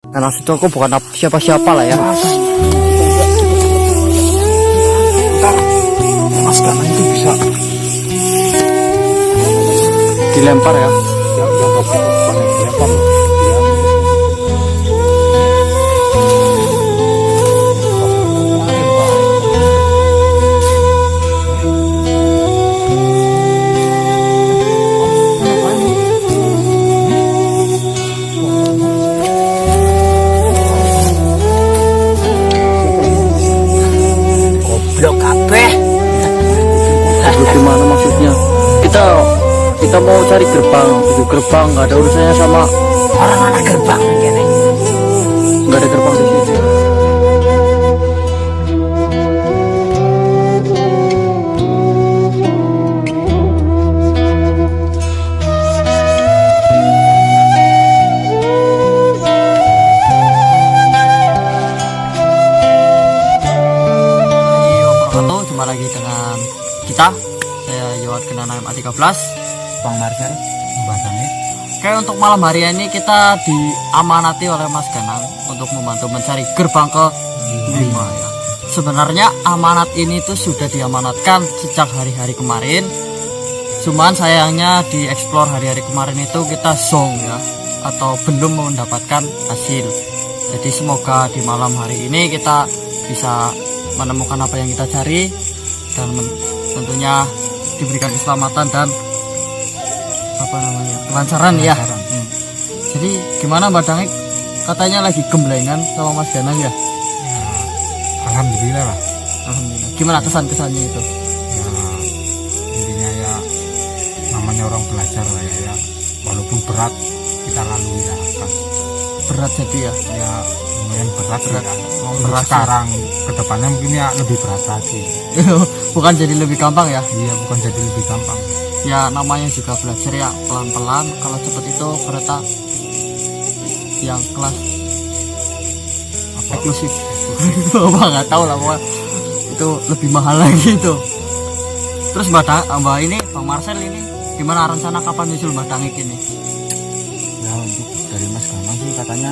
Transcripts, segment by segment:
Karena situ aku bukan siapa-siapa lah ya. Ntar Mas Gana itu bisa Dilempar ya. dilempar. Gimana maksudnya? Kita mau cari gerbang, tujuh gerbang, nggak ada urusannya sama Orang anak gerbang gini. nggak ada gerbang di sini. Jumpa lagi dengan kita. Saya Yowat Kenana MA13, Bang Marcel, Mbak. Oke, untuk malam hari ini kita diamanati oleh Mas Ganang untuk membantu mencari gerbang ke 5 ya. Sebenarnya amanat ini tuh sudah diamanatkan sejak hari-hari kemarin. Cuman sayangnya di explore hari-hari kemarin itu kita zonk ya, atau belum mendapatkan hasil. Jadi semoga di malam hari ini kita bisa menemukan apa yang kita cari dan tentunya diberikan keselamatan dan kelancaran ya. Jadi gimana Mbak Dangik, katanya lagi gemblengan sama Mas Ganang ya? Alhamdulillah lah. Alhamdulillah. Gimana kesan-kesannya itu? Intinya ya namanya orang belajar lah ya. Walaupun berat kita lalui ya kan. Berat jadi ya? Ya lumayan berat. Berat sekarang kedepannya mungkin ya lebih berat lagi. Bukan jadi lebih gampang ya? Iya, bukan jadi lebih gampang. Ya namanya juga belajar ya, pelan-pelan. Kalau cepet itu kereta yang kelas eksklusif. Nggak tahu lah, itu lebih mahal lagi itu. Terus Mbak ini Bang Marcel ini gimana rencana kapan nyusul Mbak Dangik ini? Ya untuk dari Mas Ganang sih katanya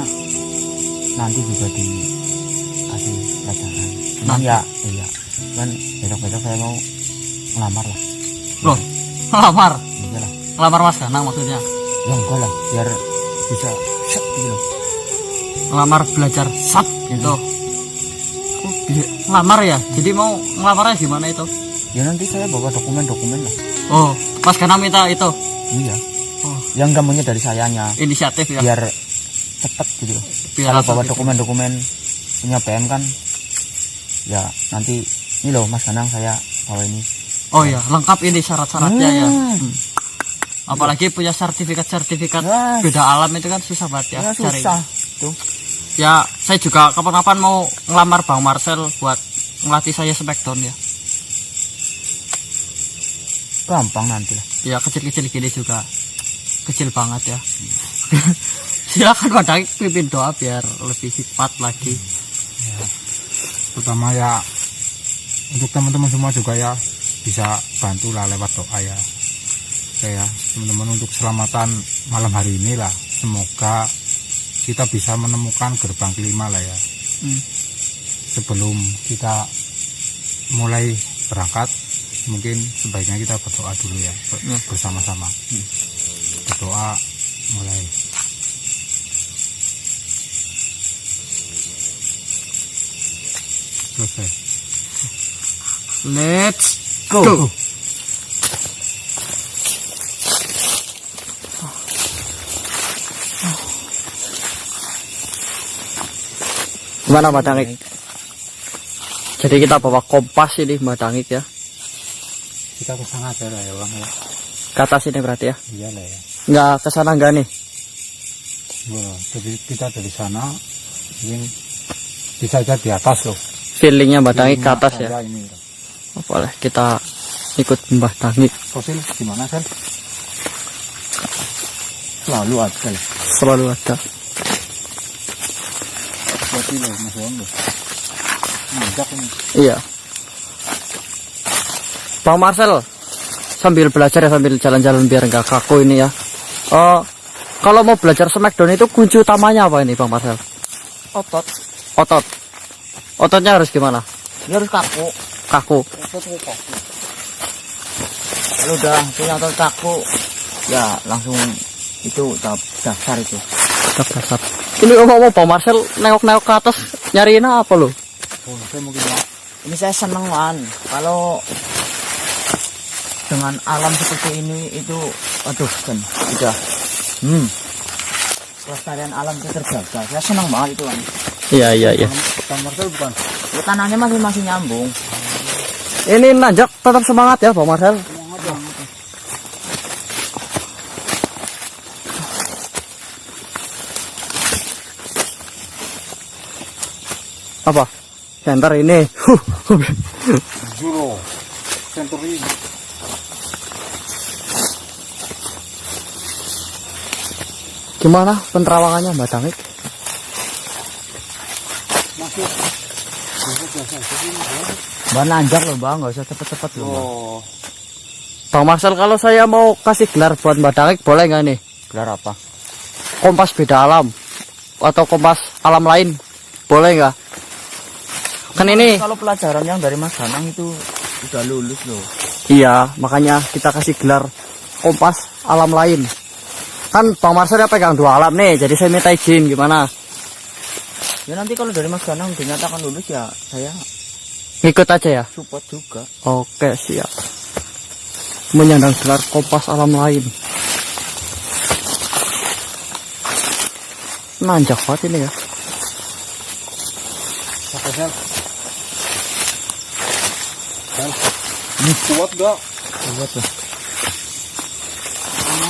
nanti juga dikasih pelajaran. Cuman ya iya, kan besok-besok saya mau ngelamar lah. Loh, ngelamar? Iya lah. Ngelamar Mas Ganang maksudnya? Ya enggak lah, biar bisa set gitu loh. Ngelamar belajar sat gitu. Oh, ngelamar ya? Jadi mau ngelamarnya gimana itu? Ya nanti saya bawa dokumen-dokumen lah. Oh, Mas Ganang minta itu? Iya. Oh, Yang gambarnya dari sayanya. inisiatif ya? Biar cepet gitu loh. Biar Kalau bawa gitu. dokumen-dokumen punya PM kan, ya nanti ini loh Mas Ganang saya bawa ini. Oh ya, lengkap ini syarat-syaratnya ya. Hmm. Apalagi punya sertifikat-sertifikat Wah. beda alam itu kan susah banget ya, Ya cari. susah tuh. Ya, saya juga kapan-kapan mau ngelamar Bang Marcel buat ngelatih saya smackdown ya. Gampang nanti lah. Ya kecil-kecil gini juga. Kecil banget ya. Silakan Mbak Dangik pimpin doa biar lebih hikmat lagi. Ya. Terutama ya untuk teman-teman semua juga ya bisa bantulah lewat doa ya. Oke ya, teman-teman untuk keselamatan malam hari ini lah. Semoga kita bisa menemukan gerbang kelima lah ya. Sebelum kita mulai berangkat, mungkin sebaiknya kita berdoa dulu ya, bersama-sama. Berdoa mulai. Selesai. Let's go. Gimana Mbak Dangik? Jadi kita bawa kompas ini Mbak Dangik ya. Kita ke sana aja lah ya Bang ya. Ke atas ini berarti ya? Iya lah ya. Nggak ke sana nggak nih? Wah, jadi kita dari sana mungkin bisa aja di atas loh. Feelingnya Mbak Dangik ke atas ya? Ini. Oh, boleh kita ikut Mbak Dangik. Fosil gimana Sel? Selalu ada lah. Selalu ada. Fosil loh Mas Bang loh. Nanjak ini. Iya. Bang Marcel, sambil belajar ya, sambil jalan-jalan biar nggak kaku ini ya. Kalau mau belajar smackdown itu kunci utamanya apa ini Bang Marcel? otot. Otot. Ototnya harus gimana? Dia harus kaku. Kaku. Otot itu kaku. Kalau udah punya otot kaku, ya langsung itu dasar itu. Dasar. Ini ngomong Pak Marcel nengok-nengok ke atas nyariin apa lo? Oh, saya mungkin ya. Ini saya seneng Wan. Kalau dengan alam seperti ini itu, aduh kan, udah. Kelestarian alam itu terjaga. Saya senang banget itu Wan. Iya. Bang Marcel bukan? Ya, tanahnya masih nyambung. Ini nanjak tetap semangat ya Pak Marcel. Apa? Center ini. Juro. Century. Gimana penerawangannya Mbak Tangik? Masih. Biasa. Mbak nanjak loh Mbak, nggak usah cepet-cepet loh Mbak. Oh. Bang Marcel, kalau saya mau kasih gelar buat Mbak Tangik boleh nggak nih? Gelar apa? Kompas beda alam atau kompas alam lain boleh nggak? Kan ini Kalau pelajaran yang dari Mas Danang itu udah lulus loh. iya, makanya kita kasih gelar kompas alam lain. Kan Bang Marcel ya pegang 2 alam nih, jadi saya minta izin gimana? Ya nanti kalau dari Mas Danang dinyatakan lulus ya saya Ngikut aja ya? support juga. Oke, siap. Menyandang gelar kompas alam lain. Nanjak banget ini ya. Apa sel? Sel. Ini kuat gak? Kuat tuh.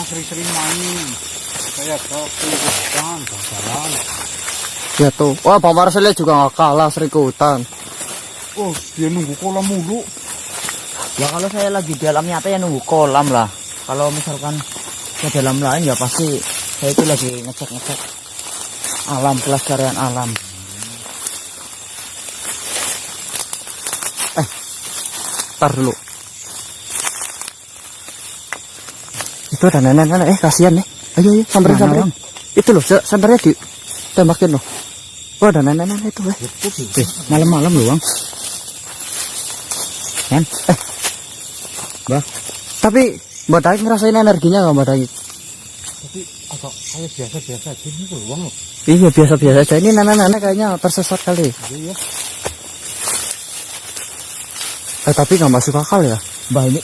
Sering-sering main. Saya kaku hutan, jalan. Ya tuh. Wah, Bang Marcel juga nggak kalah sering ke hutan. Oh, dia nunggu kolam mulu. Ya kalau saya lagi di alam nyata ya nunggu kolam lah. Kalau misalkan ke dalam lain ya pasti saya itu lagi ngecek alam, pelestarian alam. Ntar dulu. Itu ada nenek-nenek, kasihan nih. Ayo, samperin. Itu loh, sandarnya di tembakin loh. Oh, ada nenek-nenek itu, Malam-malam loh Bang. Kan? Mbak. Tapi Mbak Daik ngerasain energinya nggak Mbak Daik? Tapi agak kayak biasa-biasa aja ini loh, Bang. Iya, biasa-biasa aja. Ini nenek-nenek kayaknya tersesat kali. Iya. Tapi nggak masuk akal ya. Mbak ini,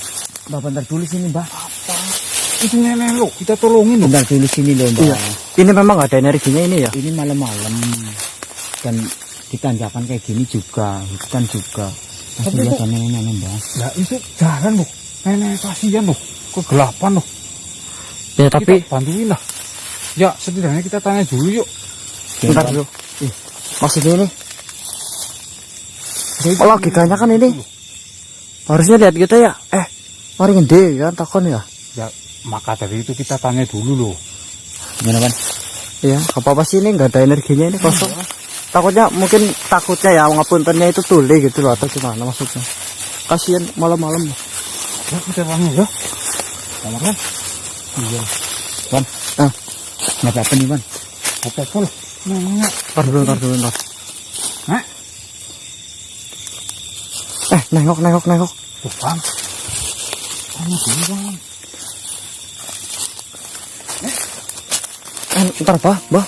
Mbak bentar dulu sini Mbak. Itu nenek lo, kita tolongin loh. Bentar dulu sini loh Mbak. Iya. Ini memang nggak ada energinya ini ya. Ini malam-malam dan ditanjakan kayak gini juga, hutan juga. Masih Tapi lihat nenek-nenek Mbak. Nah itu jalan loh, nenek kasihan loh, kegelapan loh. Ya tapi Kita bantuin lah. Ya setidaknya kita tanya dulu yuk. bentar dulu. Maksudnya ini logikanya kan ini harusnya lihat kita ya. Mari ngende kan takon ya. Ya maka dari itu kita tanya dulu loh. Gimana Bang? Iya, apa-apa sih ini nggak ada energinya ini kosong. Takutnya mungkin takutnya ya ngapuntennya itu tuli gitu loh atau gimana maksudnya. Kasihan malam-malam. Ya kita tanya ya. Kamar kan? Iya. Bang, nggak apa-apa nih Bang. Apa-apa loh. Nanya. Ntar dulu. Hah? Nengok. Tuh Bang. Tanya dulu Bang. Ntar bah. Bang.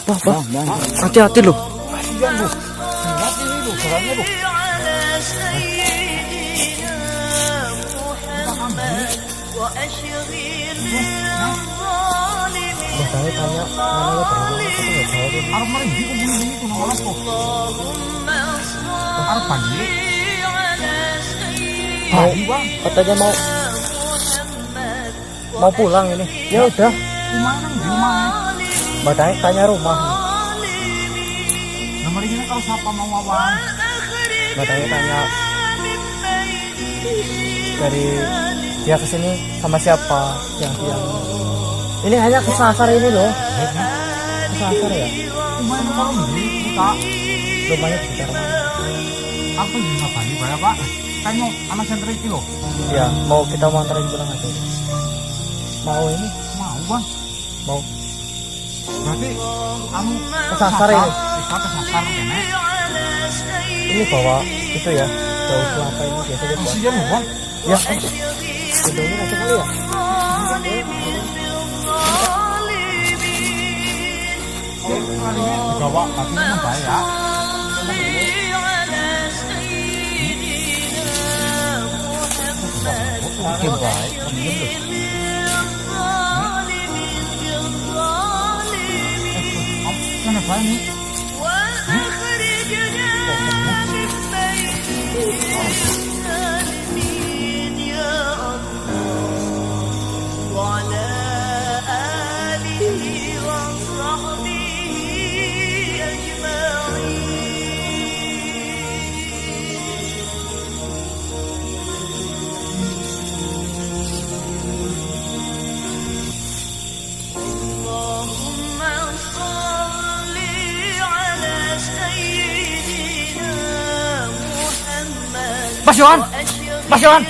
Hati-hati loh. Kasihan loh. Berat ini loh, jalannya loh. Saya tanya namanya berapa tapi nggak jawab. Arep merinding kok bunyi itu nang olah kok. Arep balik. Balik Bang. Katanya mau pulang ini. Ya udah. Rumah nang di rumah. Mbak Daik tanya rumah. Nomor ini kalau siapa mau wawan. Mbak Daik tanya dari dia kesini sama siapa yang ini hanya kesasar ini loh. Kesasar ya. Rumah nang kalau di kita. Rumahnya di sekitar mana? Apa yang ngabani Pak Pak? Kan mau anak sentri iki lho. Ya, mau kita mau anterin pulang aja. Mau ini? Mau Bang. Mau Berarti anu kesasar ini. Apa sasar kene? Ini bawa itu ya, daun kelapa ini biasa dia buat. Oksigen bukan? Ya, daunnya macam kali ya. Dibawa tapi memang bahaya. Mungkin baik. Kenapa ini? Mas Yohan, Mas Yohan,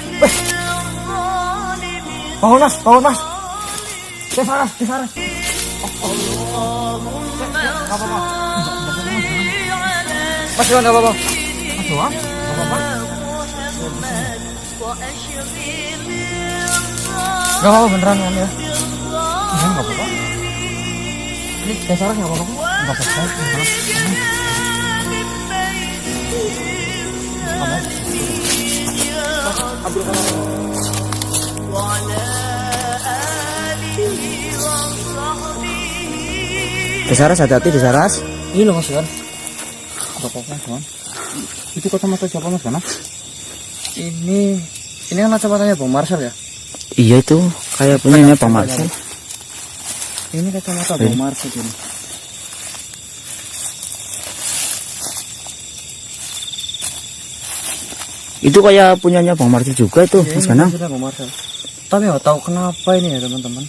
bangun Mas, bangun Mas. Desaras. Mas Yohan, apa-apa. Mas Yohan? Apa-apa? Gak apa-apa beneran kan ya. Enggak apa-apa. Ini Desaras nggak apa-apa. Enggak apa-apa. Desaras, hati-hati Desaras. Ini loh Mas Yohan. Enggak apa-apa Mas Yohan. Itu kacamata siapa Mas Yohan? Ini kan kacamatanya Bang Marcel ya. Iya itu kayak punyanya Bang Marcel. Ini kacamata Bang Marcel ini. Itu kayak punyanya Bang Marcel juga itu, Ya, Mas ini Ganang. maksudnya Bang Marcel. Tapi nggak tahu kenapa ini ya teman-teman.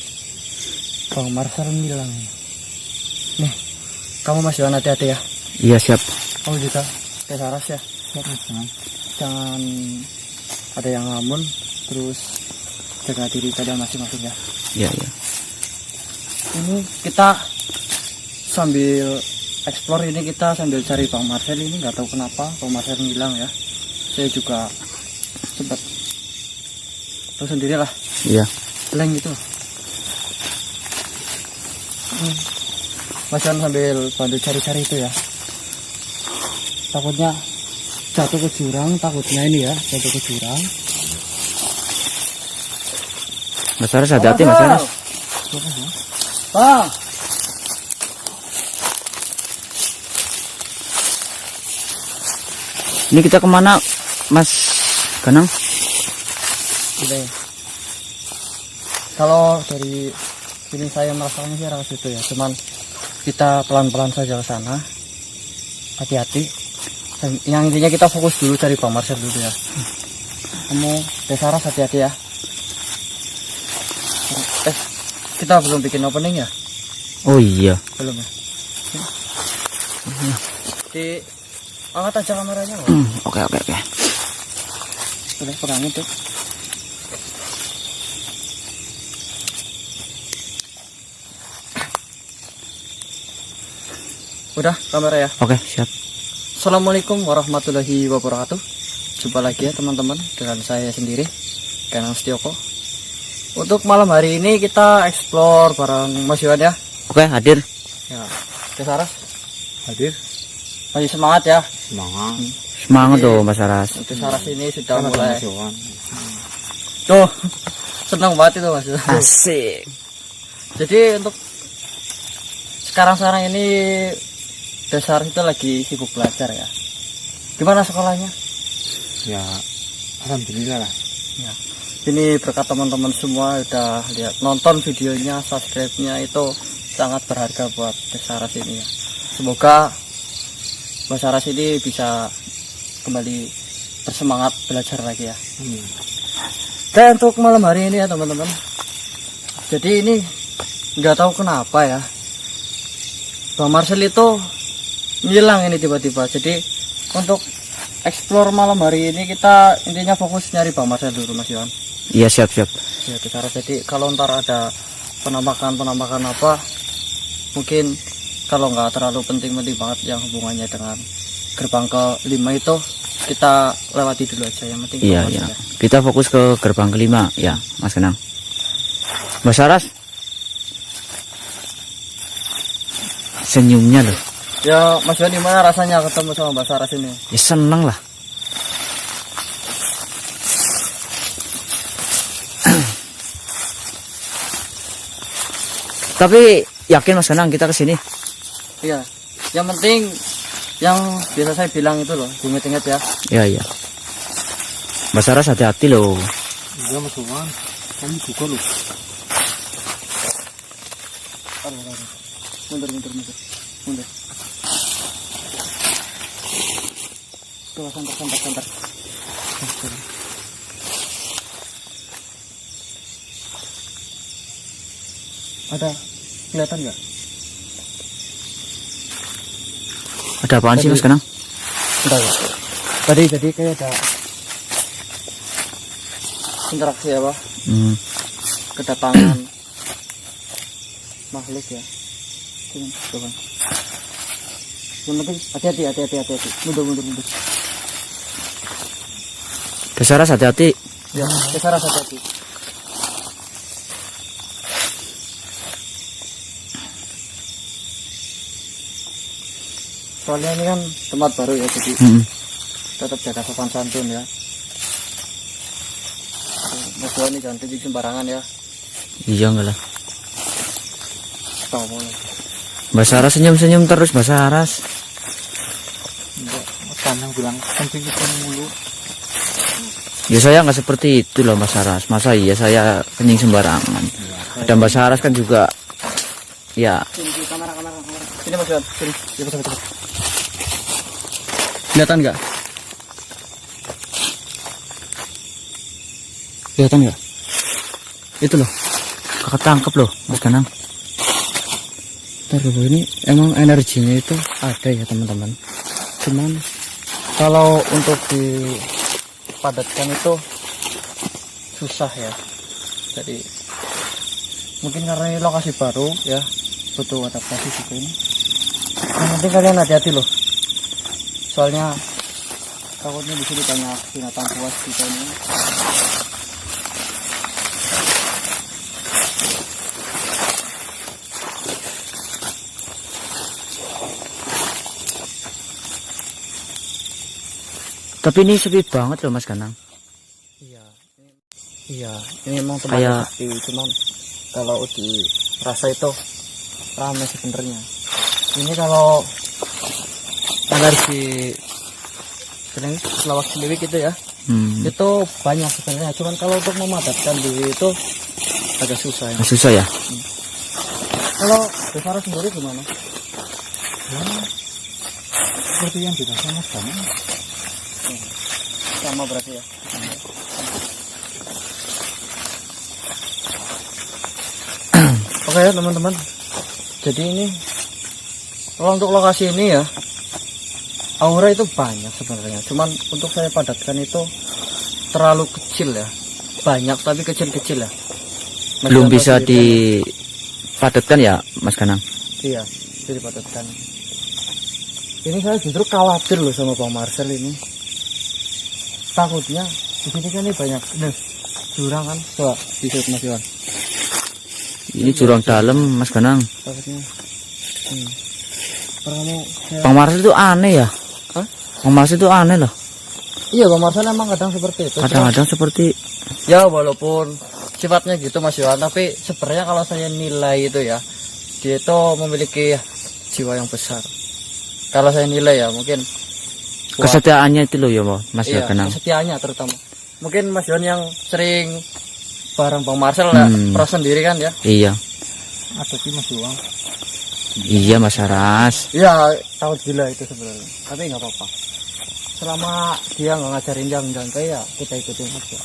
Bang Marcel bilang ini. Nih, kamu Mas Yohan hati-hati ya. Iya siap. Kamu juga Desaras ya. Jangan ada yang ngelamun, terus jaga diri kalian masing-masing ya. Iya iya. Ini kita sambil explore ini, kita sambil cari Bang Marcel ini, nggak tahu kenapa Bang Marcel ngilang ya. Saya juga sempat tahu sendiri lah, Iya. blank gitu. Mas Yohan sambil bantu cari-cari itu ya. Takutnya jatuh ke jurang, takutnya ini ya jatuh ke jurang. Mas Saras hati-hati Mas Saras. Bang, Ini kita kemana Mas Ganang? gitu ya. Kalau dari sini saya merasakan sih arah situ ya, cuman kita pelan-pelan saja ke sana, hati-hati. Dan yang intinya kita fokus dulu cari Bang Marcel dulu ya. Kamu Desaras hati-hati ya. Kita belum bikin opening ya? Oh iya. Belum ya? Di angkat aja kameranya loh. Oke. Boleh pegangin tuh. Udah kamera ya. Oke siap. Assalamualaikum warahmatullahi wabarakatuh. Jumpa lagi ya teman-teman dengan saya sendiri, Ganang Setioko. Untuk malam hari ini kita explore bareng Mas Yohan ya. Oke hadir. Ya, Desaras Hadir. masih semangat ya. Semangat. Semangat tuh Mas Saras. Desaras ini sudah Kan ada mulai. Mas Yohan. Tuh, senang banget itu Mas. Asik. Jadi untuk sekarang ini Desaras itu lagi sibuk belajar ya. Gimana sekolahnya? Ya, alhamdulillah lah. Ya. Ini berkat teman-teman semua udah lihat, nonton videonya, subscribe-nya, itu sangat berharga buat Desaras ini ya. Semoga Mas Saras ini bisa kembali bersemangat belajar lagi ya. Dan untuk malam hari ini ya teman-teman, jadi ini nggak tahu kenapa ya, Bang Marcel itu ngilang ini tiba-tiba. Jadi untuk explore malam hari ini kita intinya fokus nyari Bang Marcel dulu Mas Yohan. Iya siap. Ya Desaras, jadi kalau ntar ada penampakan apa, mungkin kalau nggak terlalu penting-penting banget yang hubungannya dengan gerbang ke-5 itu kita lewati dulu aja, yang penting Iya, fokus iya. ya. Kita fokus ke gerbang kelima, ya, Mas Kenang. Mbak Saras. Senyumnya loh. Ya Mas Yon, gimana rasanya ketemu sama Mbak Saras ini? Ya seneng lah. Tapi yakin Mas Kenang kita kesini? Iya, yang penting yang biasa saya bilang itu loh, diinget-inget ya. Ya, iya. Mbak Saras hati-hati loh. Iya Mas Wan, kamu juga loh. Mundur. Tuh, santar. Ada kelihatan nggak? Ada apaan sih Mas Kenang? Entar ya. Tadi kayak ada interaksi apa? Kedatangan makhluk ya. Coba. Yang penting hati-hati. Mundur. Mbak Saras hati-hati. Ya, kita rasa hati. Soalnya ini kan tempat baru ya, jadi tetap jaga sopan santun ya. Mas ini jangan kencing sembarangan ya. Iya enggak lah. Tahu boleh. Mbak Saras senyum-senyum terus Mbak Saras. Enggak, Mas Kanang bilang penting itu mulu. Ya saya nggak seperti itu loh Mbak Saras. Masa iya saya kencing sembarangan. Dan Mbak Saras kan juga ya. Sini kamera. Sini Mas Yon, sini. Ya betul. Kelihatan nggak? Itu loh. Ketangkep loh Mas Kanang. Ntar dulu, ini emang energinya itu ada ya teman-teman. Cuman kalau untuk dipadatkan itu susah ya. Jadi mungkin karena ini lokasi baru ya, butuh adaptasi juga ini. Yang penting kalian hati-hati loh. Soalnya takutnya di sini banyak binatang buas juga ini. Tapi ini sepi banget loh Mas Kanang. Iya, ini memang tempatnya Kayak- sepi, cuman kalau dirasa itu ramai sebenarnya. Ini kalau energi selawak sendiri gitu ya, itu banyak sebenarnya. Cuman kalau untuk memadatkan diri itu agak susah ya. Susah ya. Kalau Besara sendiri gimana? Seperti yang dikasih Mas Kanang. Sama berarti ya. Oke ya teman-teman. Jadi ini kalau untuk lokasi ini ya, aura itu banyak sebenarnya. Cuman untuk saya padatkan itu terlalu kecil ya. Banyak tapi kecil-kecil ya. Masih Belum ada bisa kesulitan. dipadatkan ya Mas Kanang. Iya, bisa dipadatkan. Ini saya justru khawatir loh sama Bang Marcel ini. Takutnya di sini kan ini banyak jurang kan. Coba bisa Mas Iwan. Ini jurang dalam Mas Kanang. Takutnya. Kamu Bang Marcel itu aneh ya. Hah? Bang Marcel itu aneh loh. Iya, Bang Marcel emang kadang seperti itu. Kadang-kadang seperti Ya walaupun sifatnya gitu Mas Iwan, tapi sebenarnya kalau saya nilai itu ya, dia itu memiliki jiwa yang besar. Kalau saya nilai ya mungkin kesetiaannya itu loh ya Mas iya, Kanang. kesetiaannya terutama. Mungkin Mas Iwan yang sering bareng Bang Marcel ya, pernah sendiri kan ya. Iya. Ada sih Mas Iwan. Iya Mas Saras. Iya, takut gila itu sebenarnya. Tapi nggak apa-apa. Selama dia nggak ngajarin jam-jam kayak ya, kita ikutin aja.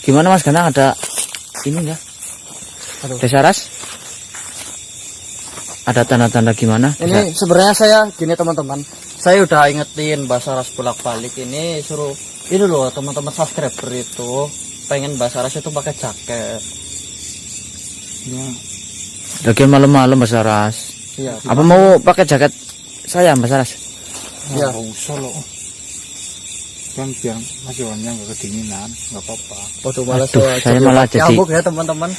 Gimana Mas Kanang, ada ini enggak? Aduh. Ada Saras? ada tanda-tanda gimana? Ini sebenarnya saya gini teman-teman, saya udah ingetin Mbak Saras bolak-balik ini suruh ini loh teman-teman subscriber itu pengen Mbak Saras itu pakai jaket. Ya, Lagi malam-malam Mbak Saras. iya. Apa mau pakai jaket saya Mbak Saras? Ya. Nggak usah loh. Kan biar Mas Yohannya nggak kedinginan, nggak apa-apa. Waduh, malah Aduh, saya malah jadi- nyambuk ya teman-teman.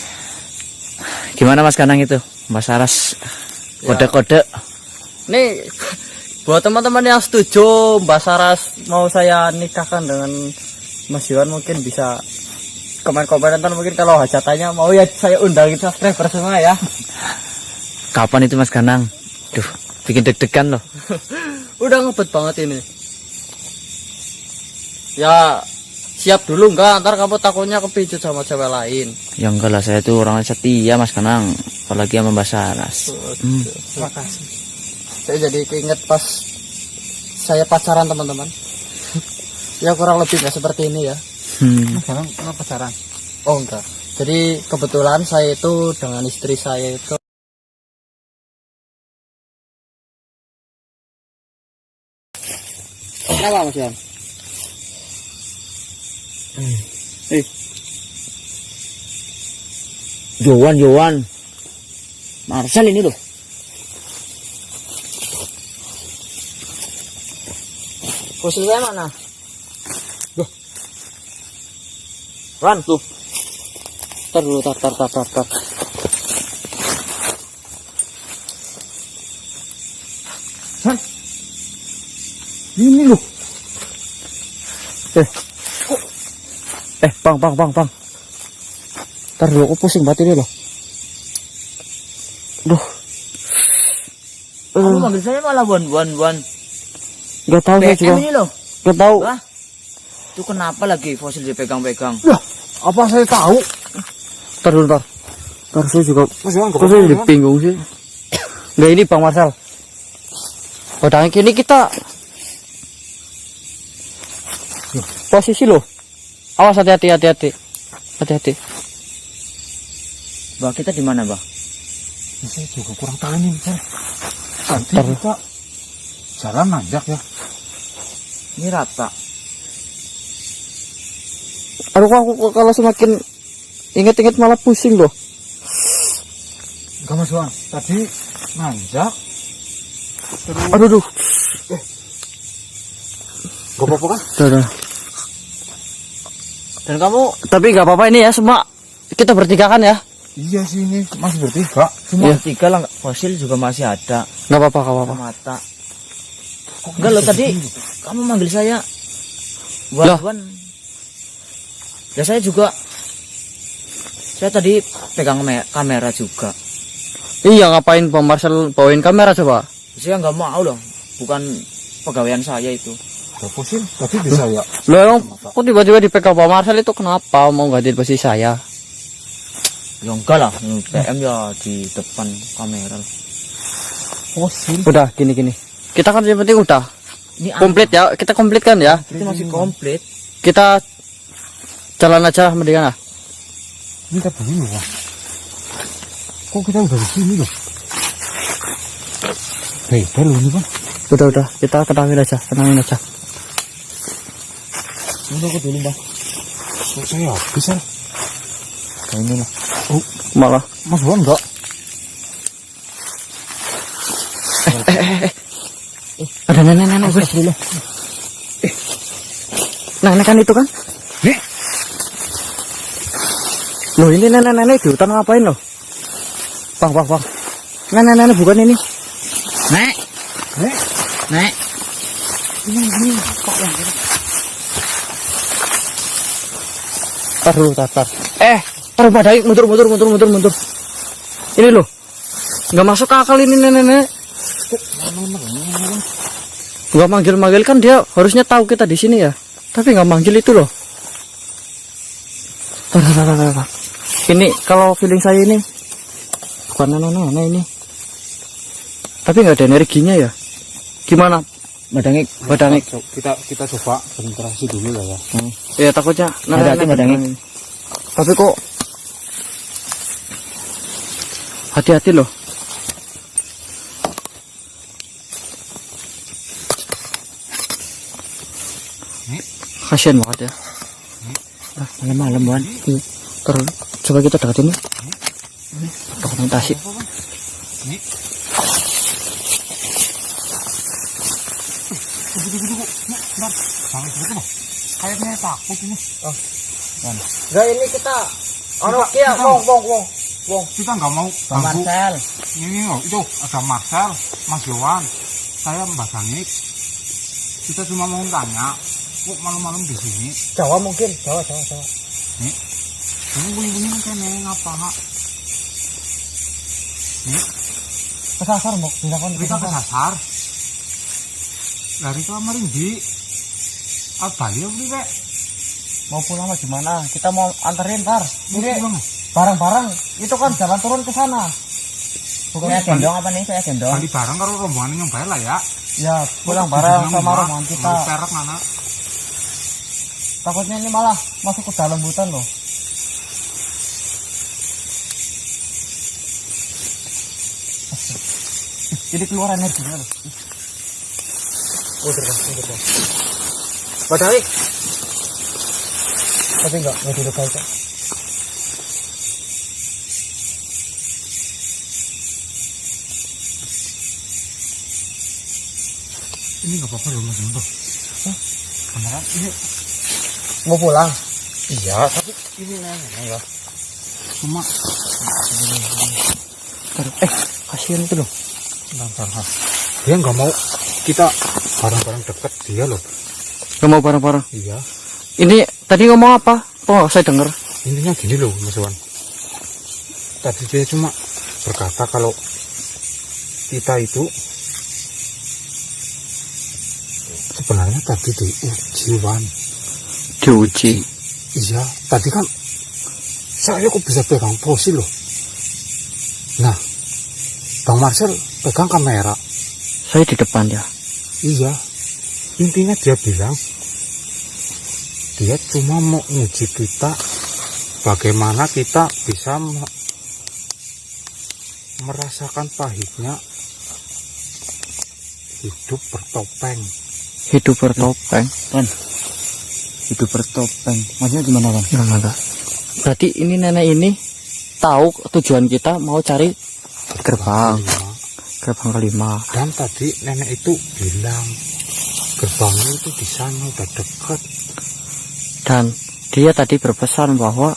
Gimana Mas Kanang itu? Mbak Saras kode-kode. Nih buat teman-teman yang setuju Mbak Saras mau saya nikahkan dengan Mas Yohan, mungkin bisa komen-komen ntar, mungkin kalau hajatannya mau ya saya undangin subscriber semua ya. Kapan itu Mas Kanang? Duh, bikin deg-degan loh. Udah ngebet banget ini. Ya siap dulu enggak, ntar kamu takutnya kepicut sama cewek lain. Ya enggak lah, saya tuh orang setia Mas Kanang, apalagi sama Mbak Saras. Terima kasih. Saya jadi keinget pas saya pacaran teman-teman. Ya kurang lebih nggak seperti ini ya. Sekarang kenapa pacaran? Oh enggak. Jadi kebetulan saya itu dengan istri saya itu. Kenapa Mas Yan? Jowan. Marcel ini loh. Posisi saya mana? Ran tuh. Tar dulu, tar. Ini loh. Bang. Ntar dulu, aku pusing banget ini loh. Duh. Kamu manggil saya malah wan. Gak tahu saya juga. ini loh. Gak tahu. Wah, itu kenapa lagi fosil dipegang-pegang? Apa saya tahu? Ntar dulu, ntar. Ntar saya juga. Mas Yohan, Kok saya jadi bingung sih. Nggak, ini Bang Marcel. Udah kini kita posisi loh. Awas, hati-hati. Bah, kita di mana, Bah? Saya juga kurang tahu nih, Mas. Tadi kita jalan nanjak ya. Ini rata. Aduh, aku kalau semakin inget-inget malah pusing loh. Enggak Mas Yohan, tadi nanjak. Terus Aduh. gak apa-apa kan? Udah. Dan kamu Tapi nggak apa-apa ini ya, semua kita bertiga kan ya. Iya sih, ini masih bertiga. cuma Iya. 3 lah, fosil juga masih ada. Nggak apa-apa. Mata. Enggak loh, tadi kamu manggil saya Loh. Wan. Ya saya juga. Saya tadi pegang kamera juga. Iya, ngapain Bang Marcel bawain kamera coba? Saya nggak mau loh. Bukan pegawaian saya itu. Udah pusing, tadi bisa ya. Loh, emang kok tiba-tiba dipegang Bang Marcel itu kenapa? Mau gantiin posisi saya? Ya enggak lah, PM ya di depan kamera. Pusing. Udah, gini. Kita kan yang penting udah Ini komplit ya. Kita komplit kan ya. Itu masih komplit. Kita jalan aja mendingan lah. Ini kita begini loh, Bang. Kok kita udah di sini loh? Beda loh ini, Bang. Udah. Kita tenangin aja. Ini aku dulu, Mbak. Kok saya habis ya? Nah, ini lah. Malah. Mas Yohan enggak? Ada nenek wes dulu. Nenek kan itu kan? Nih. Loh, ini nenek di hutan ngapain loh? Bang. Nenek bukan ini. Nek. Tar dulu, tar. Taruh badai, mundur. Ini loh. Nggak masuk akal ini nenek. Nggak manggil kan dia harusnya tahu kita di sini ya. Tapi nggak manggil itu loh. Tar. Ini kalau feeling saya ini bukan nenek ini. Tapi nggak ada energinya ya. Gimana? Badangik. Kita coba konsentrasi dulu lah ya. Ya takutnya Hati-hati, badangik. Tapi kok hati-hati loh. Kasihan banget ya. Nah, malam-malam Wan. Terus coba kita deketin ya. Dokumentasi. Kayaknya takut ini. Enggak, ini kita wong. Kita nggak mau Bang ganggu. Marcel. Ini loh, itu ada Marcel, Mas Yowan, saya Mbak Sangik. Kita cuma mau tanya, kok malam-malam di sini? Jawa mungkin, Jawa. Ini bunyi-bunyi kene ngapa? Kesasar mau tindakan Kita kesasar. Dari kemarin di Bali apa nih, Pak? mau pulang apa gimana? Kita mau anterin Tar. Ini Pulang. barang-barang itu kan jalan turun ke sana. Saya gendong apa nih? Saya gendong. Bali bareng karo rombongan yang baik lah ya. Ya, pulang bareng sama rombongan kita. Perak mana? Takutnya ini malah masuk ke dalam hutan loh. Jadi keluar energinya loh. Oh, terbang. Padahal tapi enggak duduk aja. Ini nggak apa-apa loh Mas Junto. Beneran ini Mau pulang? iya, tapi Ini ya. cuma Kasihan itu loh. bentar. Dia nggak mau kita bareng-bareng deket dia loh. Gak mau bareng-bareng. Iya. Ini tadi ngomong apa? Oh, saya dengar. Intinya gini loh Mas Wan. Tadi dia cuma berkata kalau kita itu sebenarnya tadi diuji Wan. Diuji. Iya, tadi kan saya kok bisa pegang fosil loh. Nah, Bang Marcel pegang kamera. Saya di depan ya. Iya, intinya dia bilang dia cuma mau uji kita bagaimana kita bisa merasakan pahitnya hidup bertopeng. Hidup bertopeng. Kan. Hidup bertopeng. Maksudnya gimana, Bang? Enggak. Berarti ini nenek ini tahu tujuan kita mau cari gerbang. Gerbang kelima. Dan tadi nenek itu bilang gerbangnya itu di sana udah dekat. Dan dia tadi berpesan bahwa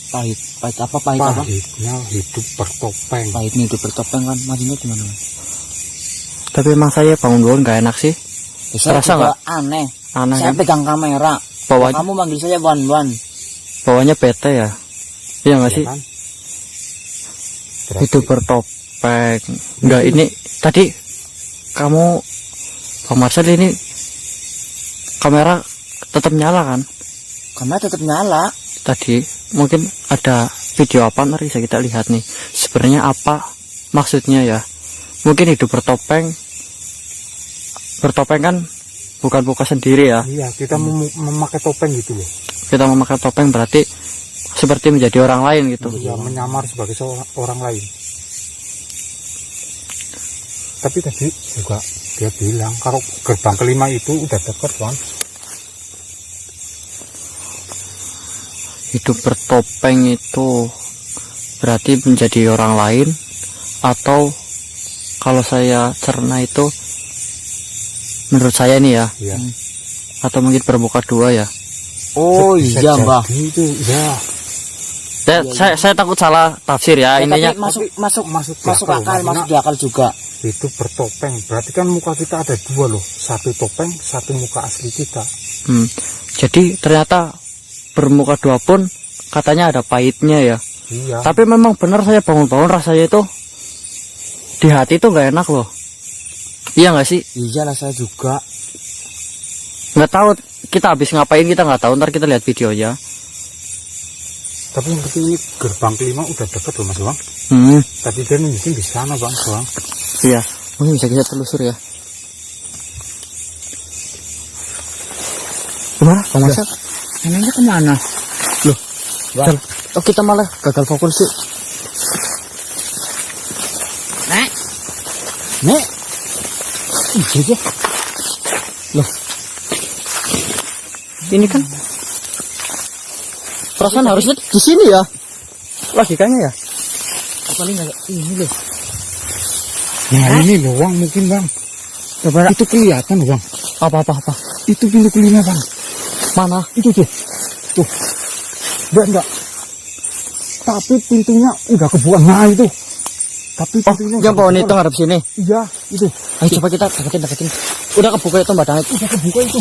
Pahit apa? Pahit apa? Pahitnya hidup bertopeng. Pahitnya hidup bertopeng kan. Maksudnya gimana, Bang? tapi emang saya bangun-bangun gak enak sih. Saya Terasa juga aneh. Aneh Saya kan? pegang kamera. Bawahnya, Kamu manggil saya Wan. bawahnya bete ya. Iya gak sih? kan? Hidup bertopeng. Enggak, ini tadi kamu Pak Marcel ini kamera tetap nyala kan? Kamera tetap nyala. Tadi mungkin ada video apa nanti bisa kita lihat nih. Sebenarnya apa maksudnya ya? Mungkin hidup bertopeng kan bukan buka sendiri ya. Iya, kita memakai topeng gitu loh. Kita memakai topeng berarti seperti menjadi orang lain gitu. Ya, menyamar sebagai orang lain. Tapi tadi juga dia bilang kalau gerbang kelima itu udah dekat kan. Hidup bertopeng itu berarti menjadi orang lain, atau kalau saya cerna itu menurut saya nih ya, Iya. atau mungkin bermuka dua ya. Oh Bisa iya, Mbak. jadi itu ya. Saya takut salah tafsir ya, intinya. Tapi masuk Masuk akal, maksudnya masuk di akal juga. itu bertopeng. Berarti kan muka kita ada dua loh. Satu topeng, satu muka asli kita. Jadi ternyata bermuka dua pun katanya ada pahitnya ya. Iya. Tapi memang benar saya bangun-bangun rasanya itu di hati itu nggak enak loh. Iya nggak sih? Iyalah, saya juga. Nggak tahu kita habis ngapain, kita nggak tahu. Ntar kita lihat videonya. Tapi yang penting ini gerbang kelima udah dekat loh Mas Bang. Tadi dia mungkin di sana Bang. Iya, mungkin bisa kita telusur ya. Kemana? Pak Marcel? Neneknya kemana? Loh, Bang. oh kita malah gagal fokus sih. Nek. Iya. Ini kan perasaan harusnya di sini ya. Logikanya ya. Paling enggak ini loh. Nah ini loh Bang, mungkin Bang. Coba Itu kelihatan Bang. apa. Itu pintu kelima Bang. Mana? Itu tuh. Tuh. Enggak. Tapi pintunya udah kebuka. Nah itu. Tapi Oh, pintunya yang udah pohon kebuka itu ngadep sini. Iya, itu. Ayo coba kita deketin. Udah kebuka itu Mbak Dangit. Udah kebuka itu.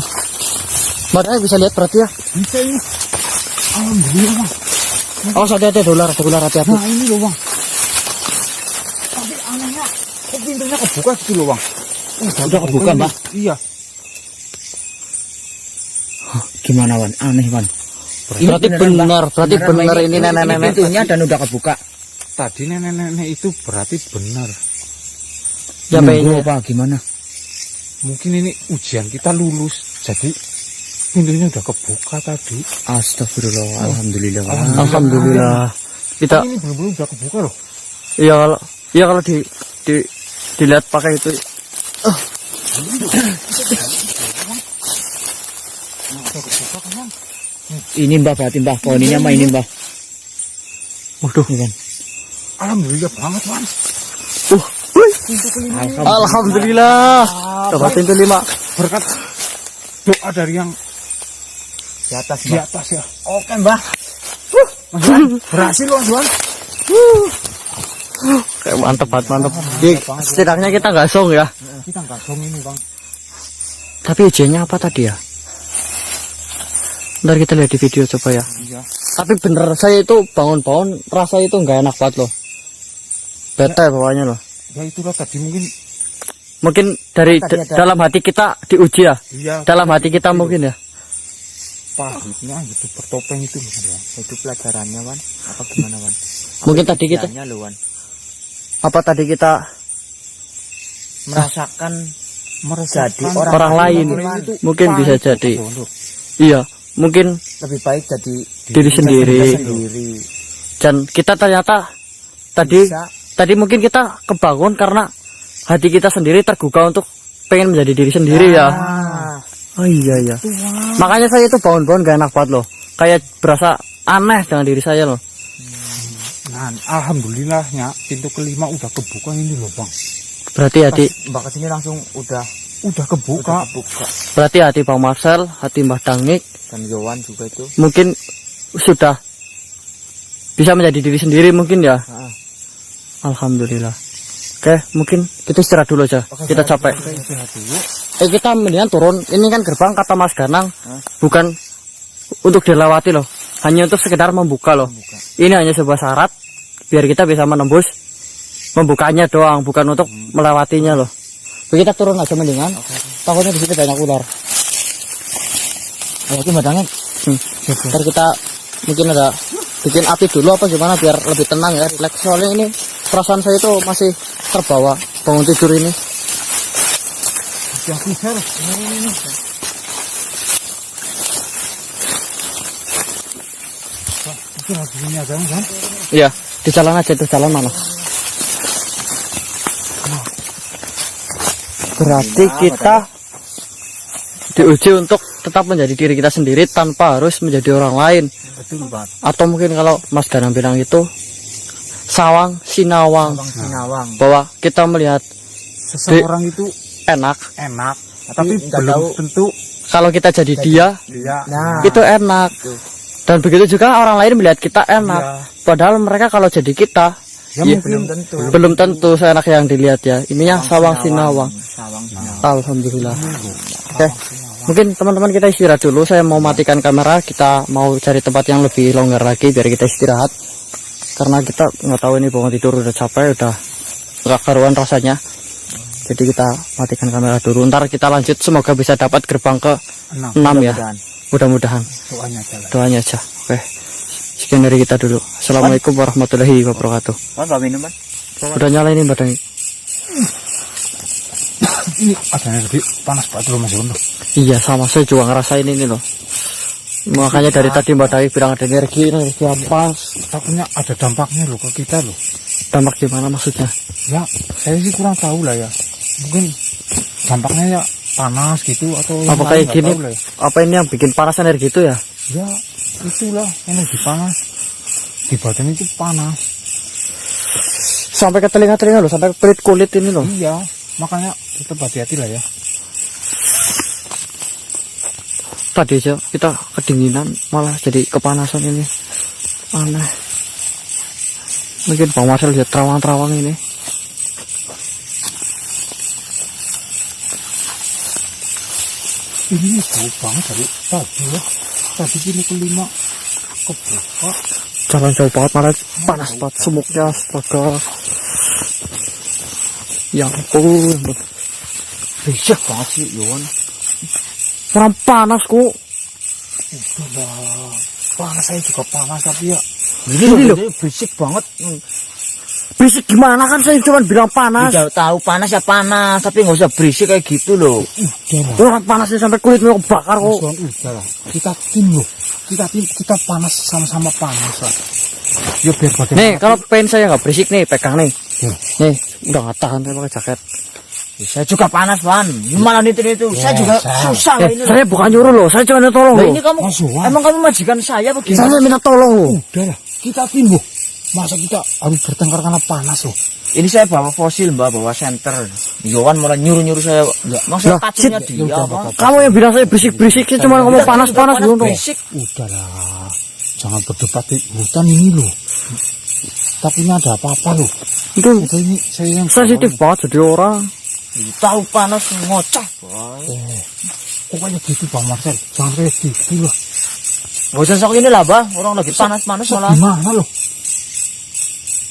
Mbak Dangit bisa lihat berarti ya. Bisa ini. Alhamdulillah Bang. Oh, ada ular hati-hati. Nah ini loh Bang. Tapi anehnya, kok pintunya kebuka gitu loh Bang. Udah kebuka, ini. Mbak? Iya. Gimana Wan? Aneh Wan. Berarti benar ini nenek-nenek. Pintunya dan udah kebuka. Tadi nenek-nenek itu berarti benar. Sampai ini apa gimana? Mungkin ini ujian kita lulus. Jadi pintunya udah kebuka tadi. Astagfirullah, alhamdulillah. Alhamdulillah. Kita Ini belum udah kebuka loh. iya kalau dilihat pakai itu. Ini Mbak, berarti Mbak, pohonnya mah ini Mbak. Waduh. Alhamdulillah banget Bang. Alhamdulillah. Coba pintu 5. Berkat doa dari yang Di atas di atas ya. Oke Mbak. Mas Juan, berhasil loh Mas Juan. Kayak mantep. Setidaknya kita nggak song ya. Kita nggak dong ini Bang. Tapi ujiannya apa tadi ya? Ntar kita lihat di video coba ya. Iya. Tapi bener saya itu bangun-bangun rasa itu nggak enak banget loh. Bete bawahnya loh. Ya itulah tadi Mungkin dari dalam hati kita diuji ya. Iya. Dalam hati kita mungkin ya. Pahitnya gitu bertopeng itu loh Mas Juan. Itu pelajarannya Wan. Apa gimana Wan? Mungkin tadi kita Loh, Wan. apa tadi kita Merasakan Meresahkan Jadi orang lain. itu Mungkin pahit bisa loh, jadi. Mas Juan. Iya, mungkin lebih baik jadi diri sendiri. sendiri. Dan kita ternyata tadi Bisa. mungkin kita kebangun karena hati kita sendiri tergugah untuk pengen menjadi diri sendiri ya. Ah, Oh iya. Makanya saya itu bangun-bangun gak enak banget loh. Kayak berasa aneh dengan diri saya loh. Nah, alhamdulillahnya pintu kelima udah kebuka ini loh Bang. Berarti hati Mbak kesini langsung udah Kebuka. kebuka. berarti hati Bang Marcel, hati Mbah Dangik Dan Yowan juga itu. mungkin sudah bisa menjadi diri sendiri mungkin ya. Ah. Alhamdulillah. Oke, mungkin kita istirahat dulu aja. Kita capek. Kita mendingan turun. Ini kan gerbang kata Mas Ganang, bukan untuk dilewati loh. Hanya untuk sekedar membuka loh. Ini hanya sebuah syarat biar kita bisa menembus membukanya doang, bukan untuk melewatinya loh. Kita turun aja mendingan. Takutnya di situ banyak ular. Oke Mbak Dangit. Ntar kita mungkin ada bikin api dulu apa gimana biar lebih tenang ya, relax. Soalnya ini perasaan saya itu masih terbawa bangun tidur ini. Yang pisar. Ini. Mungkin harus ini aja kan? Iya, di jalan aja itu, jalan mana? Berarti kita diuji untuk tetap menjadi diri kita sendiri tanpa harus menjadi orang lain. Betul Mbak. Atau mungkin kalau Mas Ganang bilang itu sawang sinawang, Bang Sinawang. bahwa kita melihat Seseorang itu enak enak, tapi nggak belum tahu. tentu kalau kita jadi dia dia. Nah, itu enak. Dan begitu juga orang lain melihat kita enak. Iya. Padahal mereka kalau jadi kita Ya iya, mungkin tentu. belum tentu seenak yang dilihat ya. Ininya sawang sinawang. Sawang Sinawang. Alhamdulillah. Oke. Mungkin teman-teman kita istirahat dulu. Saya mau matikan kamera. Kita mau cari tempat yang lebih longgar lagi biar kita istirahat. Karena kita nggak tahu ini bangun tidur udah capek, udah nggak karuan rasanya. Jadi kita matikan kamera dulu. Ntar kita lanjut. Semoga bisa dapat gerbang ke 6 ya. Mudah-mudahan. Doanya aja lah. Doanya aja. Oke. Sekian dari kita dulu. Assalamualaikum warahmatullahi wabarakatuh. Wan, bawa minuman. Udah nyala ini Mbak Dangik. Ini adanya tadi panas banget loh Mas Yono. Iya sama, saya juga ngerasain ini loh. Makanya dari tadi Mbak Dangik bilang ada energi apa. Takutnya ada dampaknya loh ke kita loh. Dampak gimana maksudnya? Ya, saya sih kurang tahu lah ya. Mungkin dampaknya ya panas gitu atau Apa yang kayak lain, nggak gini? tahu lah ya. Apa ini yang bikin panas energi itu ya? Ya itulah energi panas di badan itu panas. Sampai ke telinga-telinga loh, sampai ke kulit ini loh. Iya, makanya tetap hati-hati lah ya. Tadi aja kita kedinginan malah jadi kepanasan ini. Aneh. Mungkin Bang Marcel lihat terawang-terawang ini. Ini jauh banget dari tadi ya. Tadi ini kelima kebuka. Jalan jauh banget malah panas banget semuknya, astaga. Ya ampun. Berisik banget sih Yon. Orang panas kok. Udahlah, panas saya juga panas tapi ya. Ini loh. Berisik banget. Berisik gimana kan saya cuma bilang panas. Udah tahu panas ya panas, tapi nggak usah berisik kayak gitu loh. Udahlah. Orang panasnya sampai kulitnya kebakar kok. Mas, udahlah. Kita tim loh. Kita panas sama-sama panas lah. Ya biar bagaimana. Nih, kalau pengen saya nggak berisik nih, pegang nih. Ya. Nih, udah nggak tahan saya pakai jaket. Saya juga panas Wan. Gimana itu? Saya juga susah loh ini. Saya bukan nyuruh loh, saya cuma minta tolong Loh, loh. ini kamu Mas Wan. emang kamu majikan saya begini? Saya minta tolong loh. Udahlah, kita tim loh. Masa kita harus bertengkar karena panas loh. Ini saya bawa fosil Mbak, bawa senter. Yohan malah nyuruh saya. Masa Lah, kacungnya sit. dia Ya udah, apa? Bapak. Kamu yang bilang saya berisik-berisik, saya cuma ngomong panas-panas dulu. Berisik. Udahlah, jangan berdebat di hutan ini loh. Tapi ini ada apa-apa loh. Itu Udah ini saya yang sensitif banget jadi orang. Tahu panas ngoceh. Pokoknya gitu Bang Marcel. Jangan kayak gitu lah. Gak usah sok ini lah, Bah. Orang lagi panas-panas malah. Gimana loh?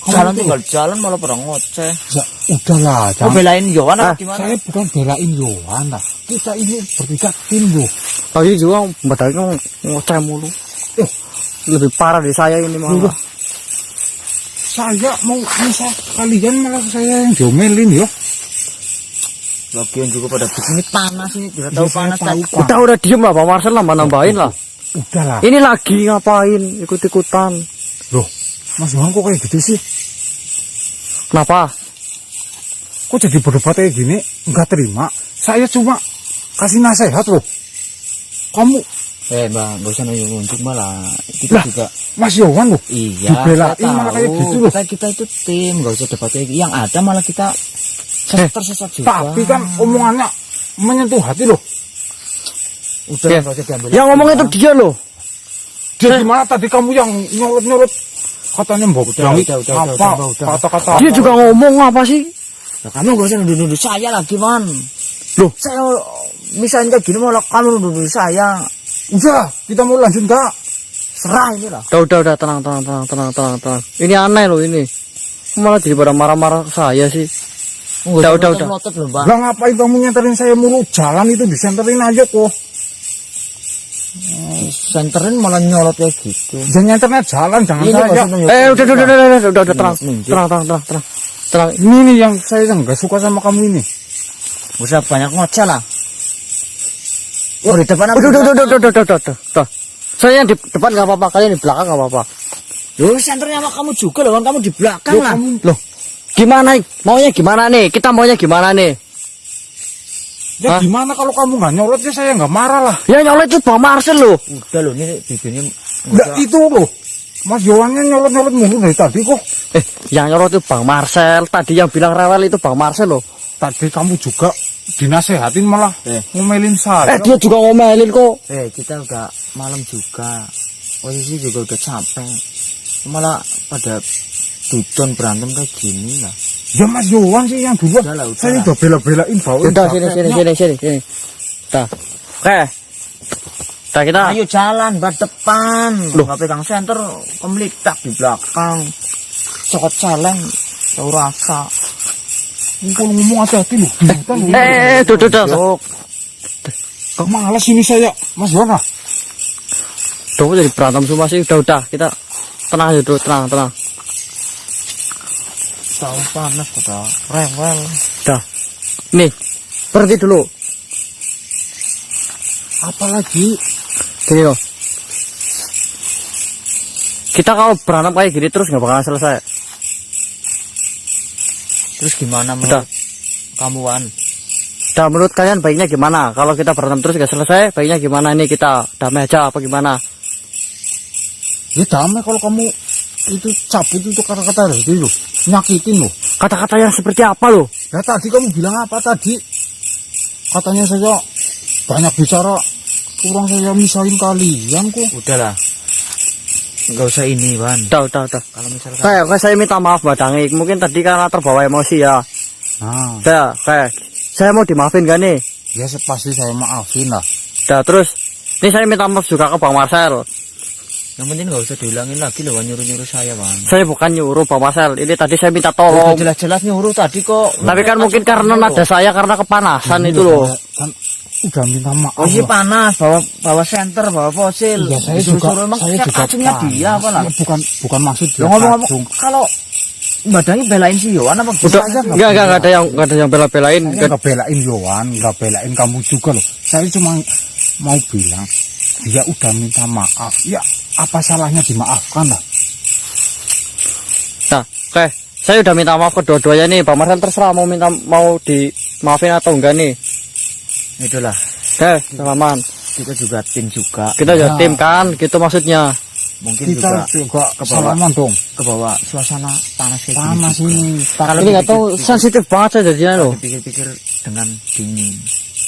Jalan tinggal jalan malah pada ngoceh. Ya, udahlah, Mau jangan. belain Yohan Ah, apa gimana? Saya bukan belain Yohan lah. Kita ini bertiga tim loh. Tadi juga badannya ngoceh mulu. Eh. Lebih parah dari saya ini malah. Udah. Saya mau misah kalian malah saya yang diomelin ya. Lagian juga pada begini panas ini. Tidak tahu Ya, saya panas tahu, tadi. Pak. Kita udah diem lah, Bang Marcel lah, nambahin lah. Udahlah. Ini lagi ngapain? Ikut-ikutan. Loh, Mas Yohan kok kayak gitu sih? Kenapa? Kok jadi berdebat kayak gini? Enggak terima. Saya cuma kasih nasihat loh. Kamu, Mbak, gak usah nunjuk malah. Kita Lah. juga. Mas Yohan loh. Iya, Dibelain saya malah kayak tahu. gitu loh. Kita itu tim, gak usah debat kayak gitu. Yang ada malah kita tersesat juga. Tapi kan omongannya menyentuh hati loh. Udah Ya. gak usah diambil. Yang ngomong itu dia loh. Dia gimana tadi kamu yang nyolot-nyolot katanya mbok Udah, Dawid udah, apa udah. kata-kata Dia apa? juga ngomong apa sih? Nah, kamu gak usah nuduh-nuduh saya lagi, Man. Loh. Saya misalnya kayak gini malah kamu nuduh saya. Udah, kita mau lanjut enggak? Serah ini lah. Udah, tenang. Ini aneh loh ini. Malah jadi pada marah-marah ke saya sih. Udah. Melotot loh, Mbak. Lah ngapain kamu nyenterin saya mulu? Jalan itu disenterin aja kok. Senterin malah nyolot kayak gitu. Jangan nyenternya jalan, jangan Ini gak saya. usah nunjuk. Udah, tenang. Ini nih yang saya nggak suka sama kamu ini. Gak usah banyak ngoceh lah. Oh, di depan apa? Udah. Saya yang di depan nggak apa-apa, kalian di belakang nggak apa-apa. Loh, senternya sama kamu juga loh, kan kamu di belakang lah. Loh, gimana? Maunya gimana nih? Kita maunya gimana nih? Ya Hah? gimana kalau kamu nggak nyolot ya saya nggak marah lah. Ya nyolot itu Bang Marcel loh. Udah loh, ini bibirnya Nggak itu loh. Mas Yohannya nyolot-nyolot mulu dari tadi kok. Yang nyolot itu Bang Marcel. Tadi yang bilang rewel itu Bang Marcel loh. Tadi kamu juga dinasehatin malah ngomelin saya. Dia juga ngomelin kok. kita udah malam juga. Posisi juga udah capek. Malah pada dudon berantem kayak gini lah. Ya Mas Yohan sih yang duluan. Udah lah. Saya udah bela-belain bawain Udah jaketnya. sini. Dah. Oke. Dah kita. Ayo jalan, bar depan. Loh. Nggak pegang senter, kemelitak di belakang. Sokot celeng, tahu rasa. Kalau ngomong hati-hati loh. Di hutan loh. Tuh. Kok malas ini saya, Mas Yohan ah. Tuh jadi berantem semua sih. Udah. Kita tenang aja dulu, tenang. Tahu panas, pada rewel. Dah. Nih, berhenti dulu. Apalagi Gini loh. Kita kalau berantem kayak gini terus nggak bakalan selesai. Terus gimana Udah. menurut kamu, Wan? Dan menurut kalian baiknya gimana? Kalau kita berantem terus gak selesai, baiknya gimana ini, kita damai aja apa gimana? Ya damai kalau kamu itu cabut itu kata-kata itu loh, nyakitin loh. Kata-kata yang seperti apa loh? Ya tadi kamu bilang apa tadi? Katanya saya banyak bicara, kurang saya misalin kalian kok. Udahlah. Enggak usah ini, Wan. Udah. Kalau misalkan Kayak saya minta maaf Mbak Dangik, mungkin tadi karena terbawa emosi ya. Nah, Kayak saya mau dimaafin gak nih? ya pasti saya maafin lah. Terus ini saya minta maaf juga ke Bang Marcel. yang penting enggak usah diulangin lagi loh, Wan, nyuruh-nyuruh saya, Wan. Saya bukan nyuruh Bang Marcel, ini tadi saya minta tolong. Jelas-jelas nyuruh tadi kok. Tapi kan mungkin karena nada saya karena kepanasan itu loh. Kan udah minta maaf. Oh, iya lah. panas, bawa senter, bawa fosil. Ya saya Disuruh-suruh, juga emang saya kan juga kacungnya panas. dia apa lah? Ya, bukan maksud dia Lo ngomong-ngomong kacung. kalau Mbak Dangi belain si Yohan apa Udah, enggak ada yang bela-belain. Saya nggak belain Yohan, nggak belain kamu juga loh. Saya cuma mau bilang dia udah minta maaf. Ya apa salahnya dimaafkan lah. Nah, oke. Saya udah minta maaf kedua-duanya nih. Bang Marcel terserah mau dimaafin atau enggak nih. Itulah, Oke, salaman. kita juga tim juga. Kita Ya. juga tim kan, gitu maksudnya. Mungkin Kita juga salaman dong. ke bawah suasana panas kayak Panas gini. ini. Kalau Ini nggak tahu sensitif banget saya jadinya loh. dipikir-pikir dengan dingin,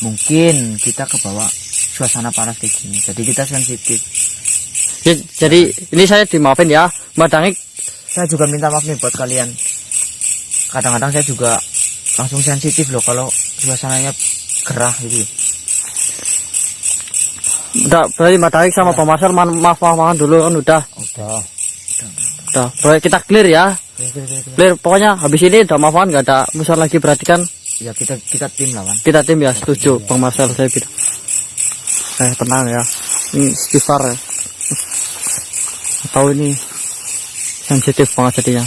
mungkin kita ke bawah suasana panas kayak gini. Jadi kita sensitif. Jadi ini saya dimaafin ya, Mbak Dangik. Saya juga minta maaf nih buat kalian. Kadang-kadang saya juga langsung sensitif loh kalau suasananya gerah gitu. Udah, berarti Mbak Dangik sama Bang Marcel maaf-maafan dulu kan udah. Udah. Berarti kita clear ya. Clear, pokoknya habis ini udah maafan nggak ada musuh lagi, berarti kan Ya kita tim lawan. kita tim ya, setuju Bang Marcel saya bilang. Tenang ya. Ini istighfar ya. Tahu ini sensitif banget jadinya.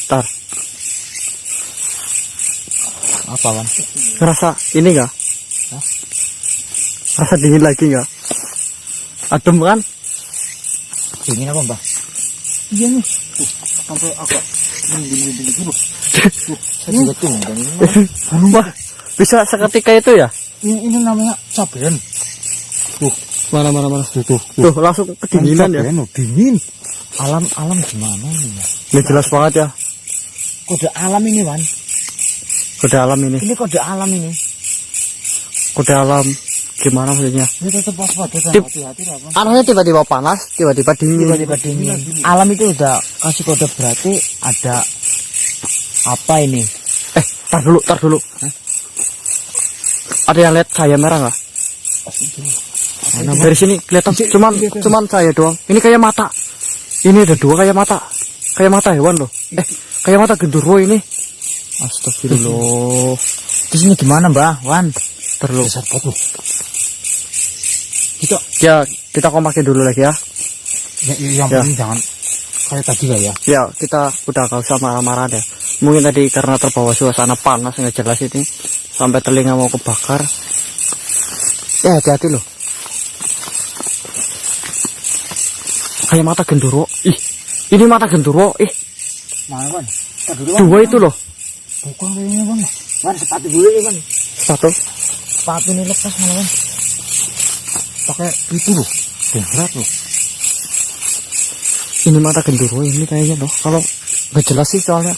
Ntar Apa, Wan? ngerasa ini enggak? Rasa dingin lagi enggak? Adem kan? Dingin apa, Mbak? Iya nih. Tuh, sampai agak mending-mending gitu loh. Saya juga tumben ini. Wah, bisa seketika itu ya? Ini namanya cabean. Mana. Tuh. Tuh, langsung kedinginan ya. Cabean loh, dingin. Alam gimana ini ya? Ini jelas banget ya. Kode alam ini, Wan. Kode alam ini. Ini kode alam ini. Kode alam gimana maksudnya? Ini tetap waspada dan Tip. hati-hati lah, Bang. Anaknya tiba-tiba panas, tiba-tiba dingin. Tiba-tiba dingin. Alam itu udah kasih kode, berarti ada apa ini? Tar dulu. Ada yang lihat saya merah nggak? Dari sini kelihatan cuman saya doang. Ini kayak mata. Ini ada dua kayak mata. Kayak mata hewan loh. Kayak mata genderuwo ini. Astagfirullah. Terus ini gimana, Mbak? Wan. Terlalu. Besar banget loh. Kita kompakin dulu lagi ya. Yang Ya. penting jangan kayak tadi lah ya. Ya, kita udah gak usah marah-marah deh. Mungkin tadi karena terbawa suasana panas nggak jelas ini sampai telinga mau kebakar. Ya, hati-hati loh. Kayak mata genderuwo. Ini mata genderuwo. Mana, Bang? Dua itu loh. Bukan kayaknya, Bang. Wan, sepatu dulu ya, Wan. Satu. Sepatu ini lepas mana, Wan? Pakai itu loh. Berat loh. Ini mata genderuwo ini kayaknya loh. Kalau nggak jelas sih soalnya.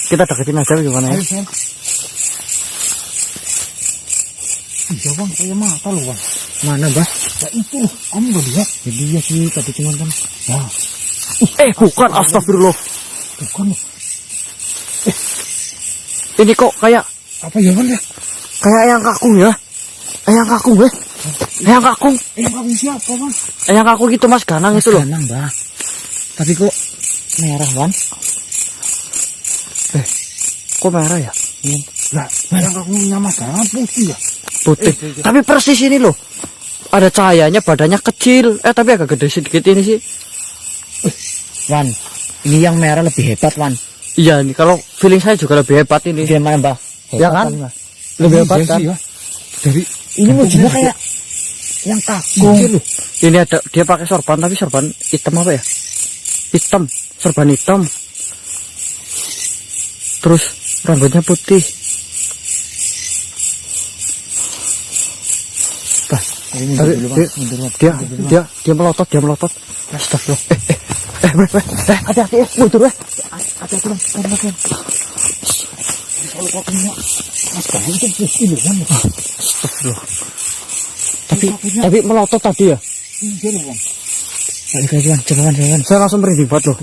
Kita deketin aja gimana ya? Ayo, Bang. Iya, Bang. Kayak mata loh, Bang. Mana, Mbak? Ya itu loh. Kamu gak lihat? Jadi ya sih, tadi cuman kan. Nah, Bukan, astagfirullah. bukan loh. Ini kok kayak Apa ya, Bang ya? ayang kakung ya? Ayang kakung Ayang kakung. Yang kamu siapa, Bang? Ayang kakung itu Mas Ganang itu loh. Ganang, Mbak. Tapi kok merah, Wan? Kok merah ya? Lah, yang kamu Mas Ganang putih ya? Putih. Tapi persis ini loh. Ada cahayanya, badannya kecil. Tapi agak gede sedikit ini sih. Wan, ini yang merah lebih hebat, Wan. Iya nih, kalau feeling saya juga lebih hebat ini. Gimana, Mbak? Ya kan? Mbak? Lebih hebat Iya kan? sih, ya. Dari Ini wujudnya kayak yang kakung. Iya loh. Ini ada dia pakai sorban tapi sorban hitam apa ya? Hitam, sorban hitam. Terus rambutnya putih. Dia melotot. Astagfirullah. Hati-hati mundur weh. Hati-hati Bang. Astagfirullah. Tapi melotot tadi ya. Jalan. Saya langsung merinding banget loh.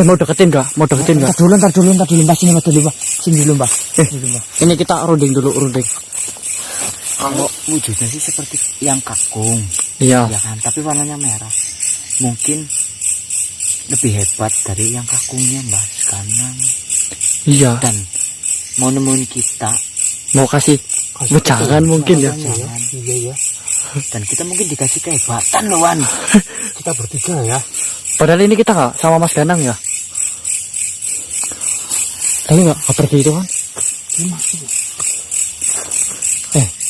Mau deketin nggak? Ntar dulu, Mbak. Sini dulu, Mbak. Ini kita runding dulu. Kalau wujudnya sih seperti yang kakung, Iya. ya kan? Tapi warnanya merah. Mungkin lebih hebat dari yang kakungnya Mbak Sekanang. Iya. Dan mau nemuin kita, Mau kasih wejangan mungkin ya. jangan. Iya. Dan kita mungkin dikasih kehebatan loh, Wan. Kita bertiga ya. Padahal ini kita nggak sama Mas Ganang ya. Tapi nggak pergi itu kan.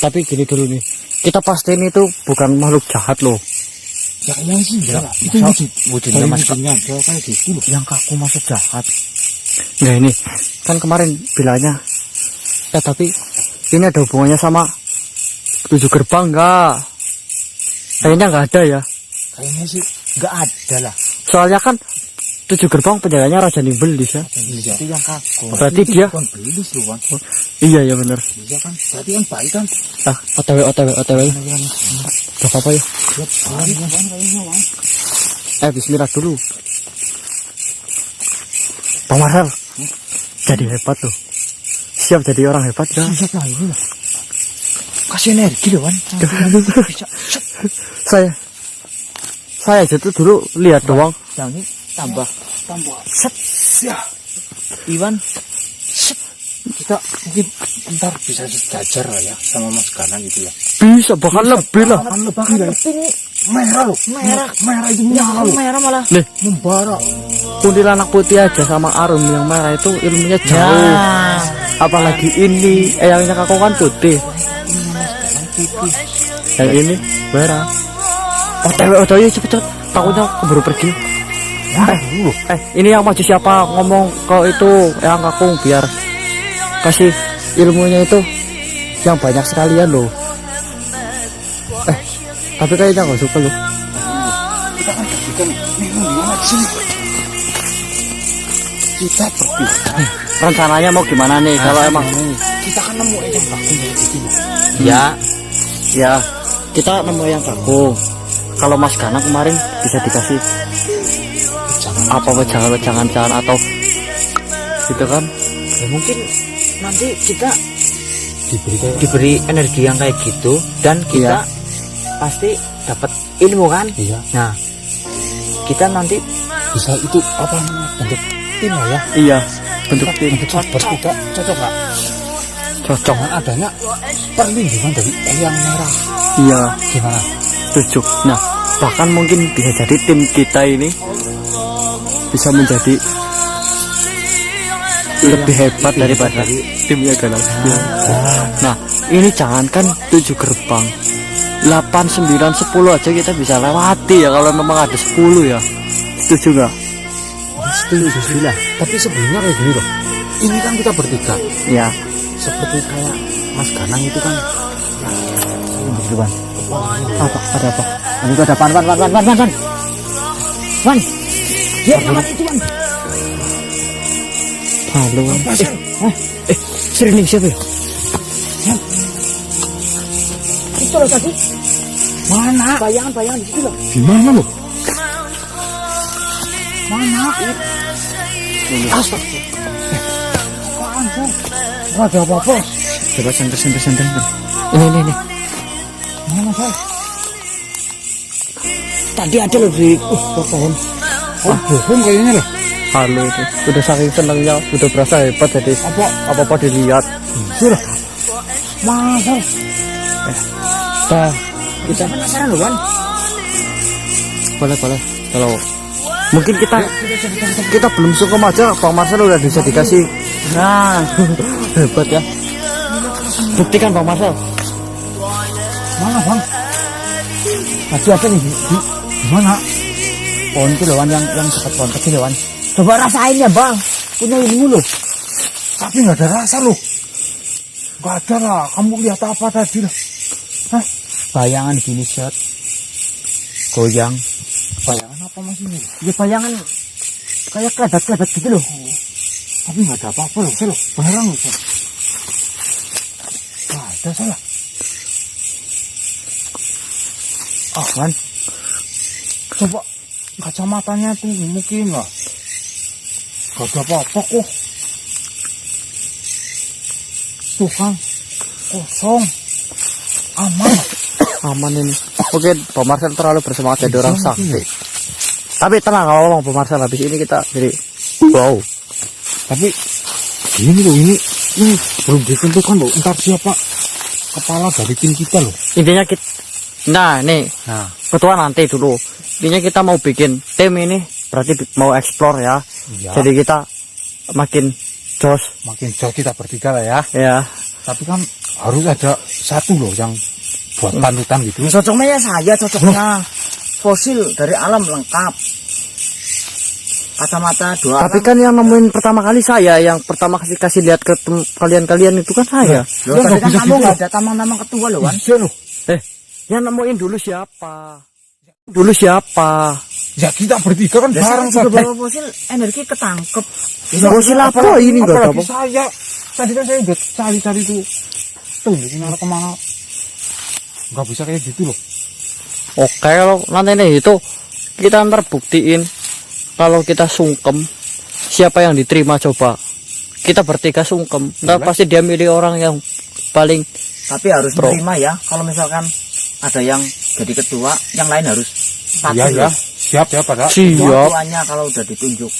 Tapi gini dulu nih. Kita pastiin itu bukan makhluk jahat loh. Ya yang sih ya. Itu Wujudnya Mas kayak gitu loh. yang kaku masuk jahat. Nah ini kan kemarin bilangnya. Tapi ini ada hubungannya sama 7 gerbang nggak? Kayaknya nggak ada ya. Kayaknya sih nggak ada lah. Soalnya kan 7 gerbang penjaganya Raja Nimbelis ya. Itu yang kaku. Berarti dia. Bukan belis loh, Wan. Iya ya benar. Iya kan. Berarti kan baik kan. OTW. Gak apa-apa ya. Bismillah dulu. Pak Marhal. Jadi hebat loh. Siap jadi orang hebat ya. Siap lah ini lah. Kasih energi loh, Wan. Saya aja tuh dulu lihat doang. Yang ini tambah. Set. Ya. Iwan, Kita mungkin ntar bisa sejajar lah ya sama Mas Ganang gitu ya. Bisa bahkan lebih lah. Kan lebih lah. Merah loh. Merah itu menyala loh. merah malah. Nih, Membara. kuntilanak putih aja sama Arum yang merah itu ilmunya jauh. Nah, Apalagi ini, yang aku kan putih. Yang ini merah. OTW cepet. Takutnya keburu pergi. Ini yang maju siapa ngomong ke itu yang kakung biar kasih ilmunya itu yang banyak sekalian loh. Tapi kayaknya nggak suka loh. Kita kan bertiga nih. Nih, gimana di sini? Kita bertiga. Rencananya mau gimana nih kalau emang Kita kan nemu yang bagus dari sini. ya kita nemu yang kakung. Kalau Mas Ganang kemarin bisa dikasih apa wejangan atau gitu kan? ya mungkin nanti kita diberi energi yang kayak gitu dan kita pasti dapat ilmu kan. Iya. Nah, kita nanti Bisa itu apa namanya? Bentuk tim lah ya. Iya, bentuk tim. Bertiga cocok nggak? Cocok. Dengan adanya perlindungan dari yang merah. Iya, Gimana? setuju. Nah, bahkan mungkin bisa jadi tim kita ini bisa menjadi lebih hebat daripada timnya Ganang. Nah, ini jangankan 7 gerbang, 8, 9, 10 aja kita bisa lewati ya kalau memang ada 10 ya. Setuju nggak? Setuju lah. Tapi sebelumnya kayak gini loh. Ini kan kita bertiga. Ya. Seperti kayak Mas Ganang itu kan. Wan. Apa? Ada apa? Ini ada Wan. Wan. Dia kawan itu Wan. Halo. Serius siapa ya? Itu loh tadi. Mana? Bayangan di situ loh. Gimana loh? Mana? Ada apa-apa? Coba santai. Ini. Mana saya? Tadi ada loh di pohon. Bohong kayaknya loh. Halo itu. Udah saking senangnya, udah berasa hebat jadi apa dilihat. Sudah. Masa? Kita penasaran loh Wan. Boleh. Kalau mungkin kita belum sungkem aja, Bang Marcel udah bisa dikasih. Nah, hebat ya. Buktikan Bang Marcel. Mana Bang? Tadi ada nih. Mana? Pohon itu loh Wan yang dekat pohon kecil loh Wan. Coba rasain ya Bang. Punya ilmu loh. Tapi nggak ada rasa loh. Gak ada lah. Kamu lihat apa tadi lah? Bayangan gini set. Goyang. Bayangan apa mas ini? Ya bayangan kayak kelebat-kelebat gitu loh. Tapi nggak ada apa-apa loh. Sel. Beneran loh. Sel. Gak ada salah. Oh kan. Coba kacamatanya tuh mungkin lah. Gak ada apa-apa kok. Tuh kan. Kosong. Aman. Aman ini. Mungkin Pak Marcel terlalu bersemangat jadi orang sakti. Tapi tenang, kalau Pak Marcel habis ini kita jadi wow. Tapi ini loh, ini belum ditentukan loh. Ntar siapa kepala dari tim kita loh. Intinya kita, nah nih Nah, ketua nanti dulu. Intinya kita mau bikin tim ini, berarti mau explore ya. iya. Jadi kita makin jos Makin jauh kita bertiga lah ya. ya. Tapi kan harus ada satu loh yang buat panutan gitu. Cocoknya ya saya, cocoknya fosil dari alam lengkap. Kacamata dua. Tapi kan yang nemuin pertama kali saya, yang pertama kasih lihat ke kalian-kalian itu kan saya. Loh, tadi kan kamu nggak ada tamang-tamang ketua loh kan? Bisa loh. Yang nemuin dulu siapa? Dulu siapa? Ya kita bertiga kan bareng Saya juga tadi. bawa fosil, energi ketangkep. Fosil apa ini nggak ada Apalagi apa? saya. Tadi kan saya udah cari-cari tuh. Tuh, ini arah kemana? Gak bisa kayak gitu loh. Oke, kalau nanti nih itu kita ntar buktiin kalau kita sungkem siapa yang diterima coba. Kita bertiga sungkem, ntar pasti dia milih orang yang paling Tapi harus Pro. terima ya. Kalau misalkan ada yang jadi ketua, yang lain harus patuh. Iya ya, loh. siap ya pada. siap. Ketuanya kalau udah ditunjuk.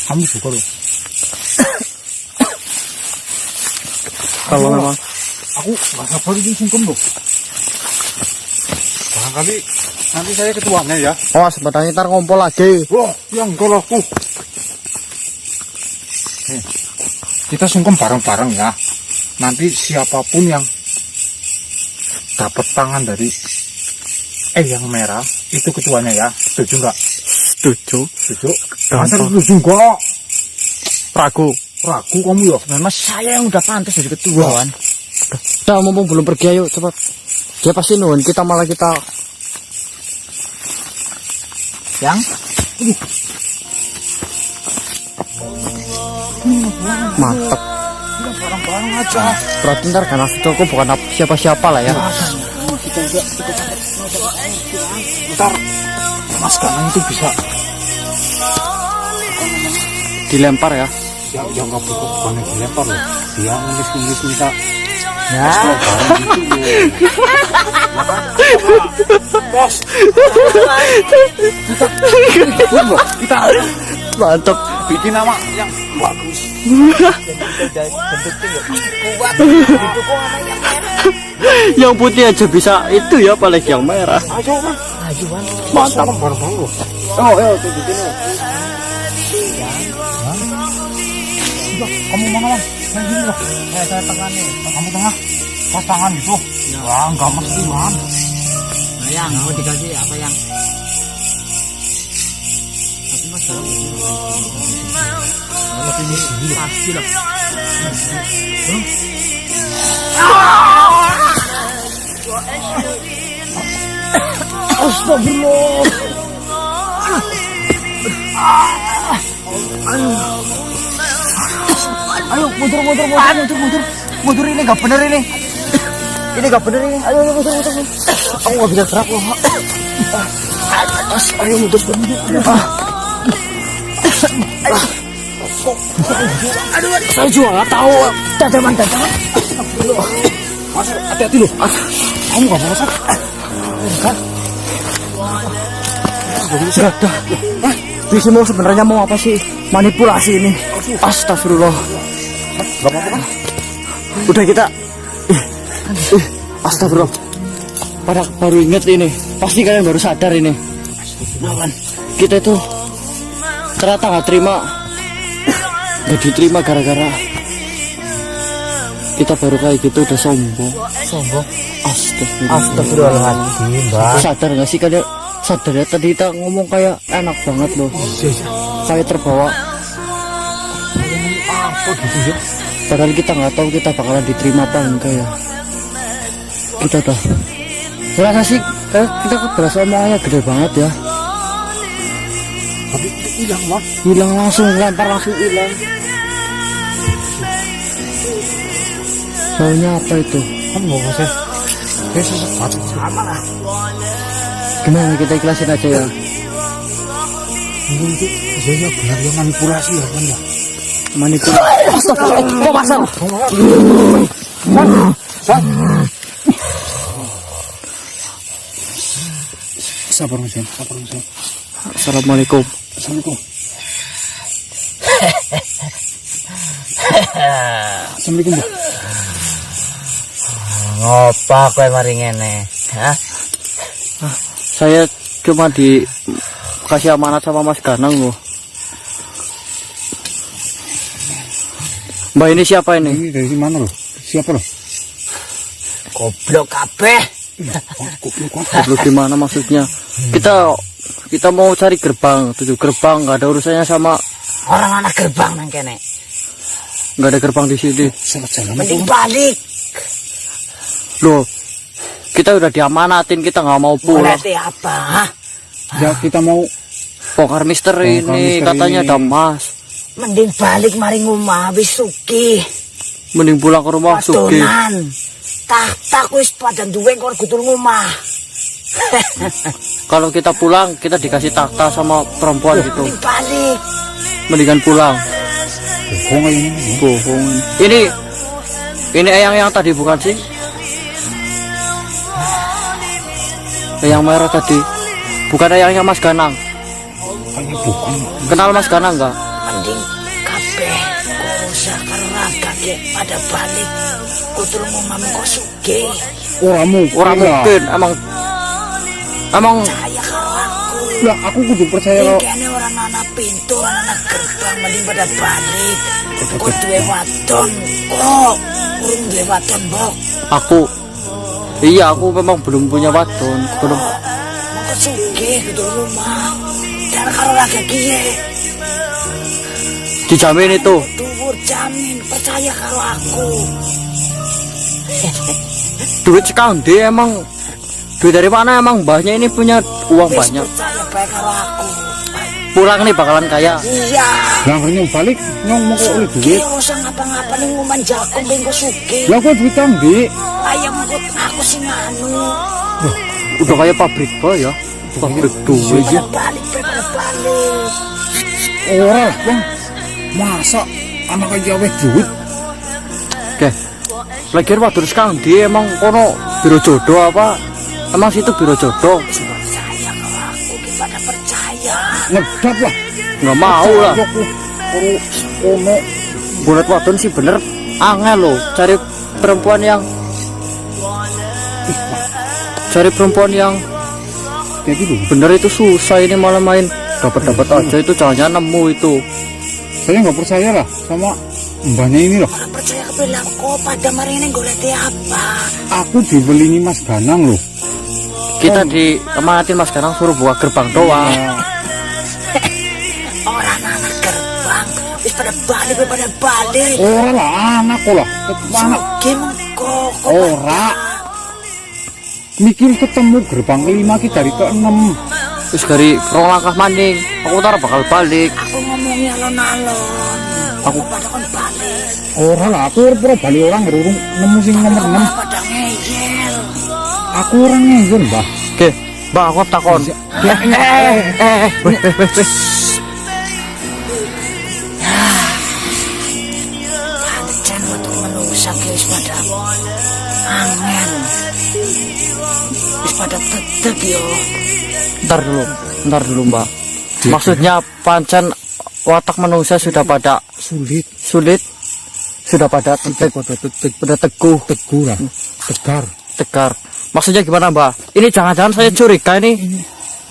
Kamu juga loh. Kalau memang Aku gak sabar ini sungkem loh. Barangkali nanti saya ketuanya ya. oh sebenarnya ntar ngumpul lagi. Wah, yang enggak lah aku. Nih, kita sungkem bareng-bareng ya. Nanti siapapun yang dapat tangan dari yang merah itu ketuanya ya. Setuju nggak? Setuju. Setuju. Gampang. Masa setuju enggak? Ragu. Ragu kamu ya? Memang saya yang udah pantas jadi ketua kan. Udah mumpung belum pergi ayo cepat. Dia pasti nuhun kita malah kita Yang mantep. Bareng-bareng aja. Berarti ntar karena itu aku bukan siapa-siapa lah ya. Ntar Mas Ganang itu bisa Dilempar ya. ya nggak bukan dilempar loh. Dia nulis minta. ya Bos, kita Mantep. bikin nama yang bagus. Yang putih aja bisa itu ya, apalagi yang merah. Ayo man, Mantap. bareng-bareng loh. Oh ya tuh bikin ya. Kamu mana man? Yang gini loh. saya tengah nih. Kamu tengah. Pas tangan gitu. Wah, nggak mesti man. Nah, yang mau dikasih apa yang? Tapi masalah pasti lah. Astagfirullah. Ayo mundur ini nggak bener ini. Ini nggak bener ini. Ayo mundur. Aku nggak bisa gerak loh. Ayo mundur. Aduh, saya juga nggak tahu. Dajaman. Mas, hati-hati loh. Kamu nggak apa-apa sih? Sudah. Dia semua sebenarnya mau apa sih? Manipulasi ini. Astagfirullah. Nggak apa-apa kan? Udah kita. Astagfirullah. Pada baru inget ini. Pasti kalian baru sadar ini. Lawan. Kita itu ternyata nggak terima. Nggak diterima gara-gara kita baru kayak gitu udah sombong. Astagfirullahaladzim, Mbak. Sadar nggak sih kalian? Sadar ya tadi kita ngomong kayak enak banget loh. Kayak terbawa. Apa gitu ya? Padahal kita nggak tahu kita bakalan diterima apa enggak ya. Kita dah rasa sih kita berasa omongannya gede banget ya. Tapi hilang lah. Hilang langsung, lempar langsung hilang. Maunya apa itu? Kamu nggak usah. Saya sesaat. Sama lah. Gimana kita ikhlasin aja ya. Mungkin itu saya benar ya manipulasi ya kan ya. Manipulasi. Astagfirullah. Kok pasang? Sabar Mas, sabar Mas. Assalamualaikum. Assalamualaikum. Assalamualaikum, Mbak. Ngopo kowe mari ngene? Hah? Saya cuma dikasih amanat sama Mas Ganang loh. Mbak ini siapa ini? Ini dari mana loh? Siapa loh? Goblok kabeh. Goblok gimana maksudnya? Kita mau cari gerbang, 7 gerbang, nggak ada urusannya sama, Orang anak gerbang nang kene. nggak ada gerbang di sini. Salah jalan. Mending balik. Loh, kita udah diamanatin, kita nggak mau pulang. Berarti apa? Hah? Ya kita mau Bongkar misteri Bongkar ini, misteri katanya ini. ada emas. Mending balik mari ngomah wis sugih. Mending pulang ke rumah Sugi. Padonan. Tak wis pada duwe kok kudu ngomah. Kalau kita pulang, kita dikasih takhta sama perempuan gitu. Mending balik. Mendingan pulang. bohong ini. Bohong. Ini eyang yang tadi bukan sih? Eyang merah tadi. Bukan eyangnya Mas Ganang. Kayaknya bukan. Kenal Mas Ganang enggak? Mending kabeh kurusa karo raga ge pada balik. Kudu ngomah kok sugih. Orang mungkin emang Percaya karo aku. Ya aku kudu percaya Ini kalau kene orang anak pintu, orang anak gerbang mending pada balik. Kok duwe wadon kok. Urung duwe wadon bok. aku memang belum punya wadon, belum. Mongko sugih kudu rumah. Jangan karo raga kiye. Dijamin itu. Dhuwur jamin, percaya karo aku. Duit sekandi emang. Duit dari mana emang mbahnya ini punya uang Wis banyak. percaya bae karo aku. Pulang nih bakalan kaya. Iya. yang nyong balik nyong mau kok oleh duit. Ki usah ngapa-ngapa ning nguman jagung ben kok sugih. Lah kok duit kang Dik? Ayam kok aku sing anu. Udah kayak pabrik boy ya. Pabrik duit ya. Balik pada balik. Ora, Bang. Masa anak aja weh duit? Oke. Lagi wadon sekandi emang kono biro jodoh apa? Emang situ biro jodoh? Percaya karo aku ki pada percaya. Ngedap lah. Nggak mau lah. Ono Buat wadon sih bener angel loh. Cari perempuan yang kayak gitu. bener itu susah, ini malah main dapat aja itu, jangan nemu itu. Saya nggak percaya lah sama mbahnya ini loh. Orang percaya kebilang kok pada mari ini golek apa? Aku dibeli Mas Ganang loh. Kita diamanatin Mas Ganang suruh buka gerbang doang. Orang anak gerbang wis pada balik. Ora lah anak kok lah. Anak Game kok ora. Mikir ketemu gerbang kelima kita dari keenam. Terus dari rong langkah maning, aku taruh bakal balik. aku ngomongnya alon-alon. Aku pada kon balik. Ora lah, aku ora balik orang ngerurung nemu sing nomor 6. Pada ngeyel. Aku orang ngeyel, Mbah. Oke, Mbak aku takon. Pancen waktu menungsa ki wis pada angel. Wis pada tetep yo. Ntar dulu Mbak. Maksudnya pancen watak manusia sudah pada Sulit, sudah pada teguh, lah, tegar. Maksudnya gimana Mbak? Ini jangan-jangan saya curiga ini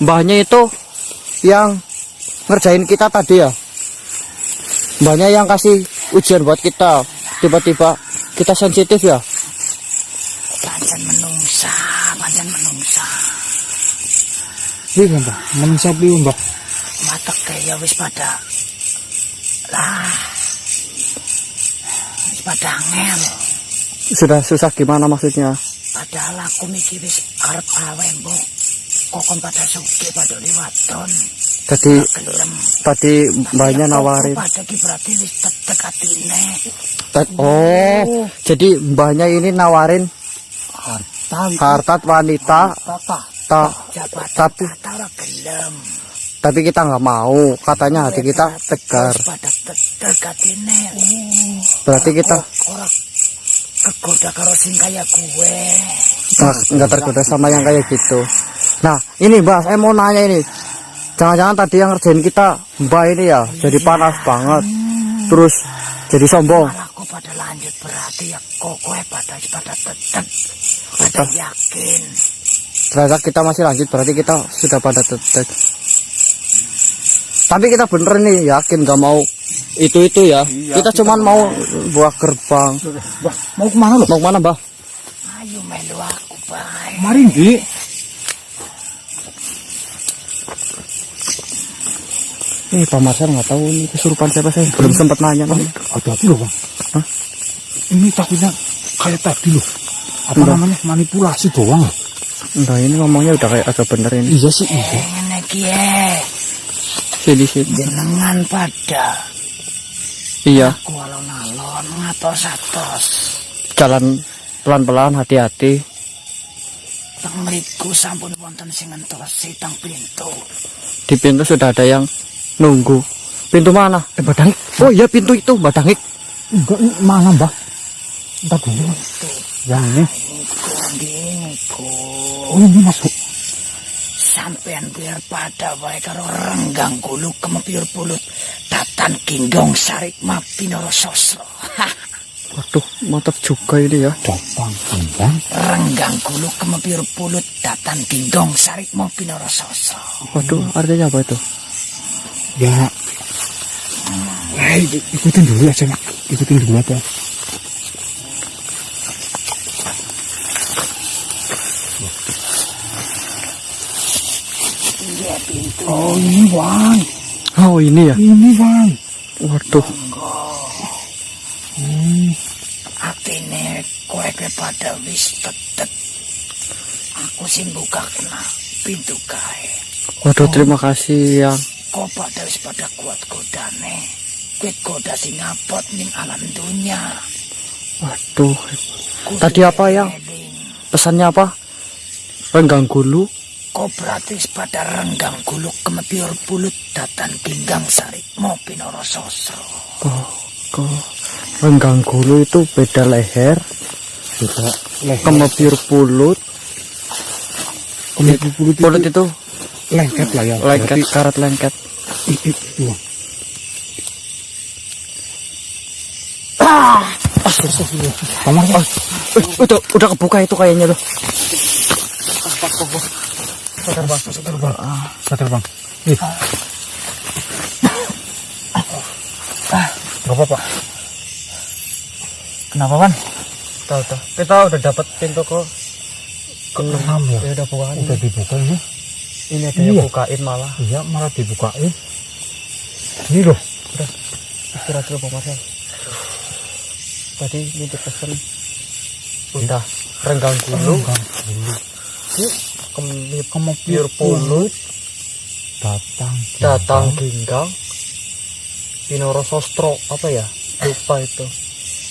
mbahnya itu yang ngerjain kita tadi ya. Mbahnya yang kasih ujian buat kita. Tiba-tiba kita sensitif ya. Pancen menungsa. Iya, Mbah. Menungsa priyo, Mbah? Matek kaya wis pada lah. Wis pada ngel. Sudah susah gimana maksudnya? Padahal aku mikir wis arep awe mbok. Kokon pada suge pada liwaton. Tadi Gelem. mbaknya nawarin. Pada ki berarti wis tetek atine. Oh, jadi mbahnya ini nawarin harta wanita, Jabatan tapi tara gelem. kita nggak mau. Katanya hati kita tegar. Pada tetek atine. Berarti kita Ora kegoda karo sing kaya gue. nggak tergoda sama yang kayak gitu. Nah, ini Mbak, saya mau nanya ini. Jangan-jangan tadi yang ngerjain kita Mbak ini ya, jadi panas banget. Terus jadi sombong. Aku pada lanjut berarti ya kokoe pada tetek. Pada yakin. Ternyata kita masih lanjut, berarti kita sudah pada tetek. Tapi kita bener nih yakin nggak mau itu ya. Kita cuman mau buah gerbang. Mau kemana lo? Mau kemana Mbak? Ayo melu aku bae. Mari Ndi. Pak Marcel nggak tahu ini kesurupan siapa, saya belum sempat nanya. Hati-hati loh bang. Hah? Ini takutnya kayak tadi loh. Apa namanya, manipulasi doang. Enggak, ini ngomongnya udah kayak agak bener ini. Iya sih, iya. Ngene ki Sini. jenengan pada Iya, aku alon-alon ngatos-atos. jalan pelan-pelan, hati-hati. Teng mriku sampun wonten sing ngentosi teng pintu. Di pintu sudah ada yang nunggu. Pintu mana? Mbak Dangik. Oh iya, pintu itu Mbak Dangik. Enggak, ini mana mbah? Entar dulu. Yang ini. Niku. Oh ini masuk. Sampean biar pada wae karo renggang gulu kemepir pulut tatan kinggong sarik mapinoro sosro. Waduh, mantap juga ini ya. Datang kembang. Renggang gulu kemepir pulut tatan kinggong sarik mapinoro sosro. Waduh, artinya apa itu? Ya. Ikutin dulu aja mak. Ikutin dulu aja. Iya pintu. Oh ini bang. Oh ini ya. Ini bang. Waduh, Atine kowe pada wis tetet. Aku sing buka kena pintu kae. waduh, terima kasih yang. Kau pada wis pada kuat godane. Kowe goda sing ngapot ning alam dunya. Waduh, tadi apa yang pesannya apa? Renggang gulu. Kau berarti wis pada renggang guluk kemepiur pulut datan pinggang sarik mau pinoro sosro. Kok renggang gulu itu beda leher, Beda leher. kemepiur pulut. Pulut itu Lengket lah ya. lengket, karat lengket. Iya. Kamar bang. Udah kebuka itu kayaknya tuh. Sadar bang. Gak apa-apa. Kenapa Pan? Kita udah dapat pintu kok. Keenam ya. Ya udah bukaan. Udah dibuka ini. Ini ada yang bukain malah. Iya malah dibukain. Ini loh. Istirahat dulu Pak Marcel. Tadi nitip pesen. Udah renggang gulu, kemepiur pulut, datang ginggang, pinoro sostro, apa ya? Lupa itu.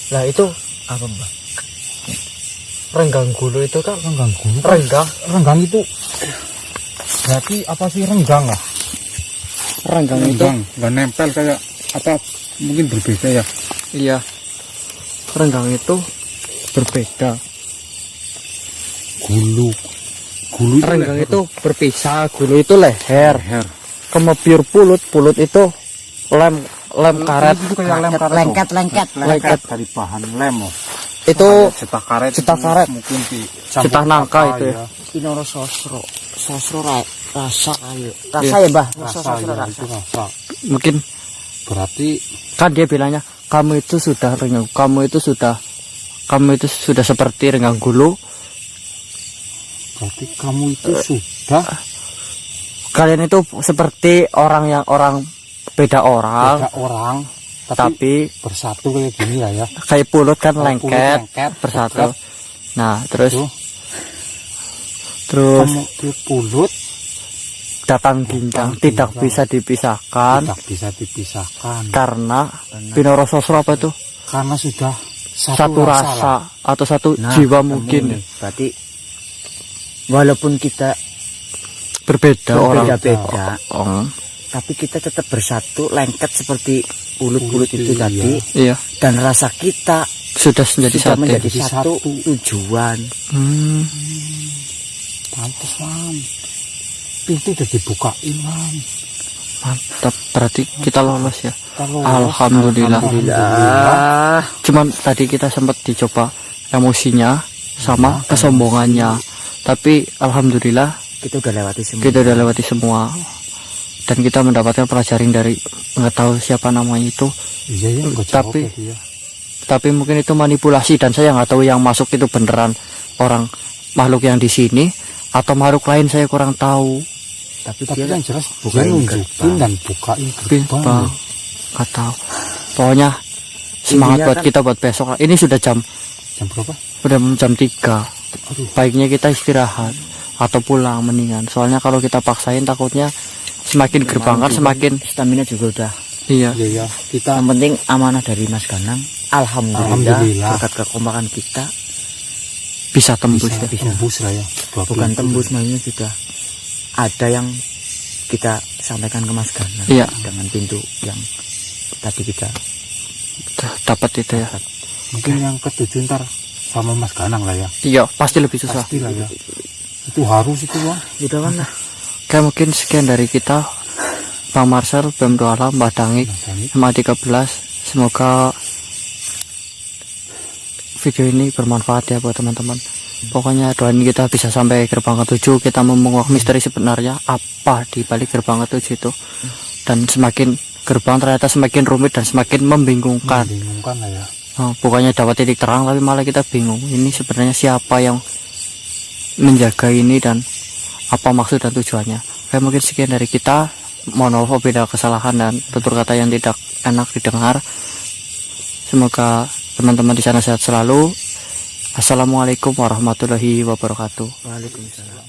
Lah itu apa Mbak? Renggang gulu itu kan Renggang gulu. renggang Itu berarti apa sih renggang lah? renggang itu nggak nempel kayak apa? Mungkin berbeda ya. iya, renggang itu berbeda. Gulu Renggang itu berpisah, gulu itu leher, leher. kemepiur pulut itu lem karet. Itu kayak lem karet. Lengket. Dari bahan lem. Itu Cetak karet. cetak karet. Mungkin di Cetak nangka itu ya. Pinoro sosro. Sosro rasa ayo. Rasa ya bah. Rasa ya, itu rasa. Mungkin Berarti kan dia bilangnya kamu itu sudah seperti renggang gulu. berarti kamu itu sudah Kalian itu seperti orang beda orang. beda orang tapi bersatu kayak gini lah ya. kayak pulut kan Kayak pulut lengket lengket, bersatu. Nah, terus Tuh. terus Kemudian pulut datang ginggang tidak bisa dipisahkan tidak bisa dipisahkan karena Pinoro Sosro apa itu? karena sudah Satu lah. rasa atau satu Nah, jiwa ketemu mungkin nih. Berarti walaupun kita berbeda orang. berbeda-beda, Oh, tapi kita tetap bersatu, lengket seperti pulut-pulut itu Iya. tadi, iya, dan rasa kita sudah menjadi sudah satu. menjadi Jadi satu satu. tujuan. Hmm, Pantes man, pintu udah dibukain man. mantap. Berarti kita lolos ya. Kalau Alhamdulillah. Alhamdulillah. Cuman tadi kita sempat dicoba emosinya sama kesombongannya. Tapi alhamdulillah Kita udah lewati semua. kita udah lewati semua. Dan kita mendapatkan pelajaran dari nggak tahu siapa namanya itu. iya ya, nggak jawab Tapi- tadi ya. Tapi mungkin itu manipulasi dan saya nggak tahu yang masuk itu beneran orang makhluk yang di sini atau makhluk lain, saya kurang tahu. Tapi Tapi dia yang jelas bukain dia nunjukin gerbang. dan bukain Bang, gerbang. nggak tahu. Pokoknya semangat Intinya buat kan- kita buat besok. Ini sudah jam Jam berapa? jam 3. Aduh, Baiknya kita istirahat atau pulang mendingan. Soalnya kalau kita paksain takutnya semakin gerbang kan semakin stamina juga udah. iya. iya ya, kita Yang penting amanah dari Mas Ganang. Alhamdulillah, Alhamdulillah. berkat kekompakan kita Bisa tembus bisa ya. tembus lah ya. Dua bukan pintu. tembus, maksudnya sudah ada yang kita sampaikan ke Mas Ganang Iya. dengan pintu yang tadi kita Dapat itu ya. Mungkin yang ketujuh ntar sama Mas Ganang lah ya. Iya, pasti lebih susah. Pasti lah ya. Itu harus itu bang. sudah kan lah. Kayak mungkin sekian dari kita, Bang Marcel, Bam Doalam, Mbak Dangik, Nah, MA 13. Semoga video ini bermanfaat ya buat teman-teman. Pokoknya doain kita bisa sampai gerbang ke-7, kita menguak misteri sebenarnya apa di balik gerbang ke-7 itu. Dan semakin gerbang ternyata semakin rumit dan semakin membingungkan. Membingungkan lah ya. Bukannya dapat titik terang tapi malah kita bingung. Ini sebenarnya siapa yang menjaga ini dan apa maksud dan tujuannya. Kayak mungkin sekian dari kita. Mohon maaf apabila kesalahan dan tutur kata yang tidak enak didengar. Semoga teman-teman di sana sehat selalu. Assalamualaikum warahmatullahi wabarakatuh. Waalaikumsalam.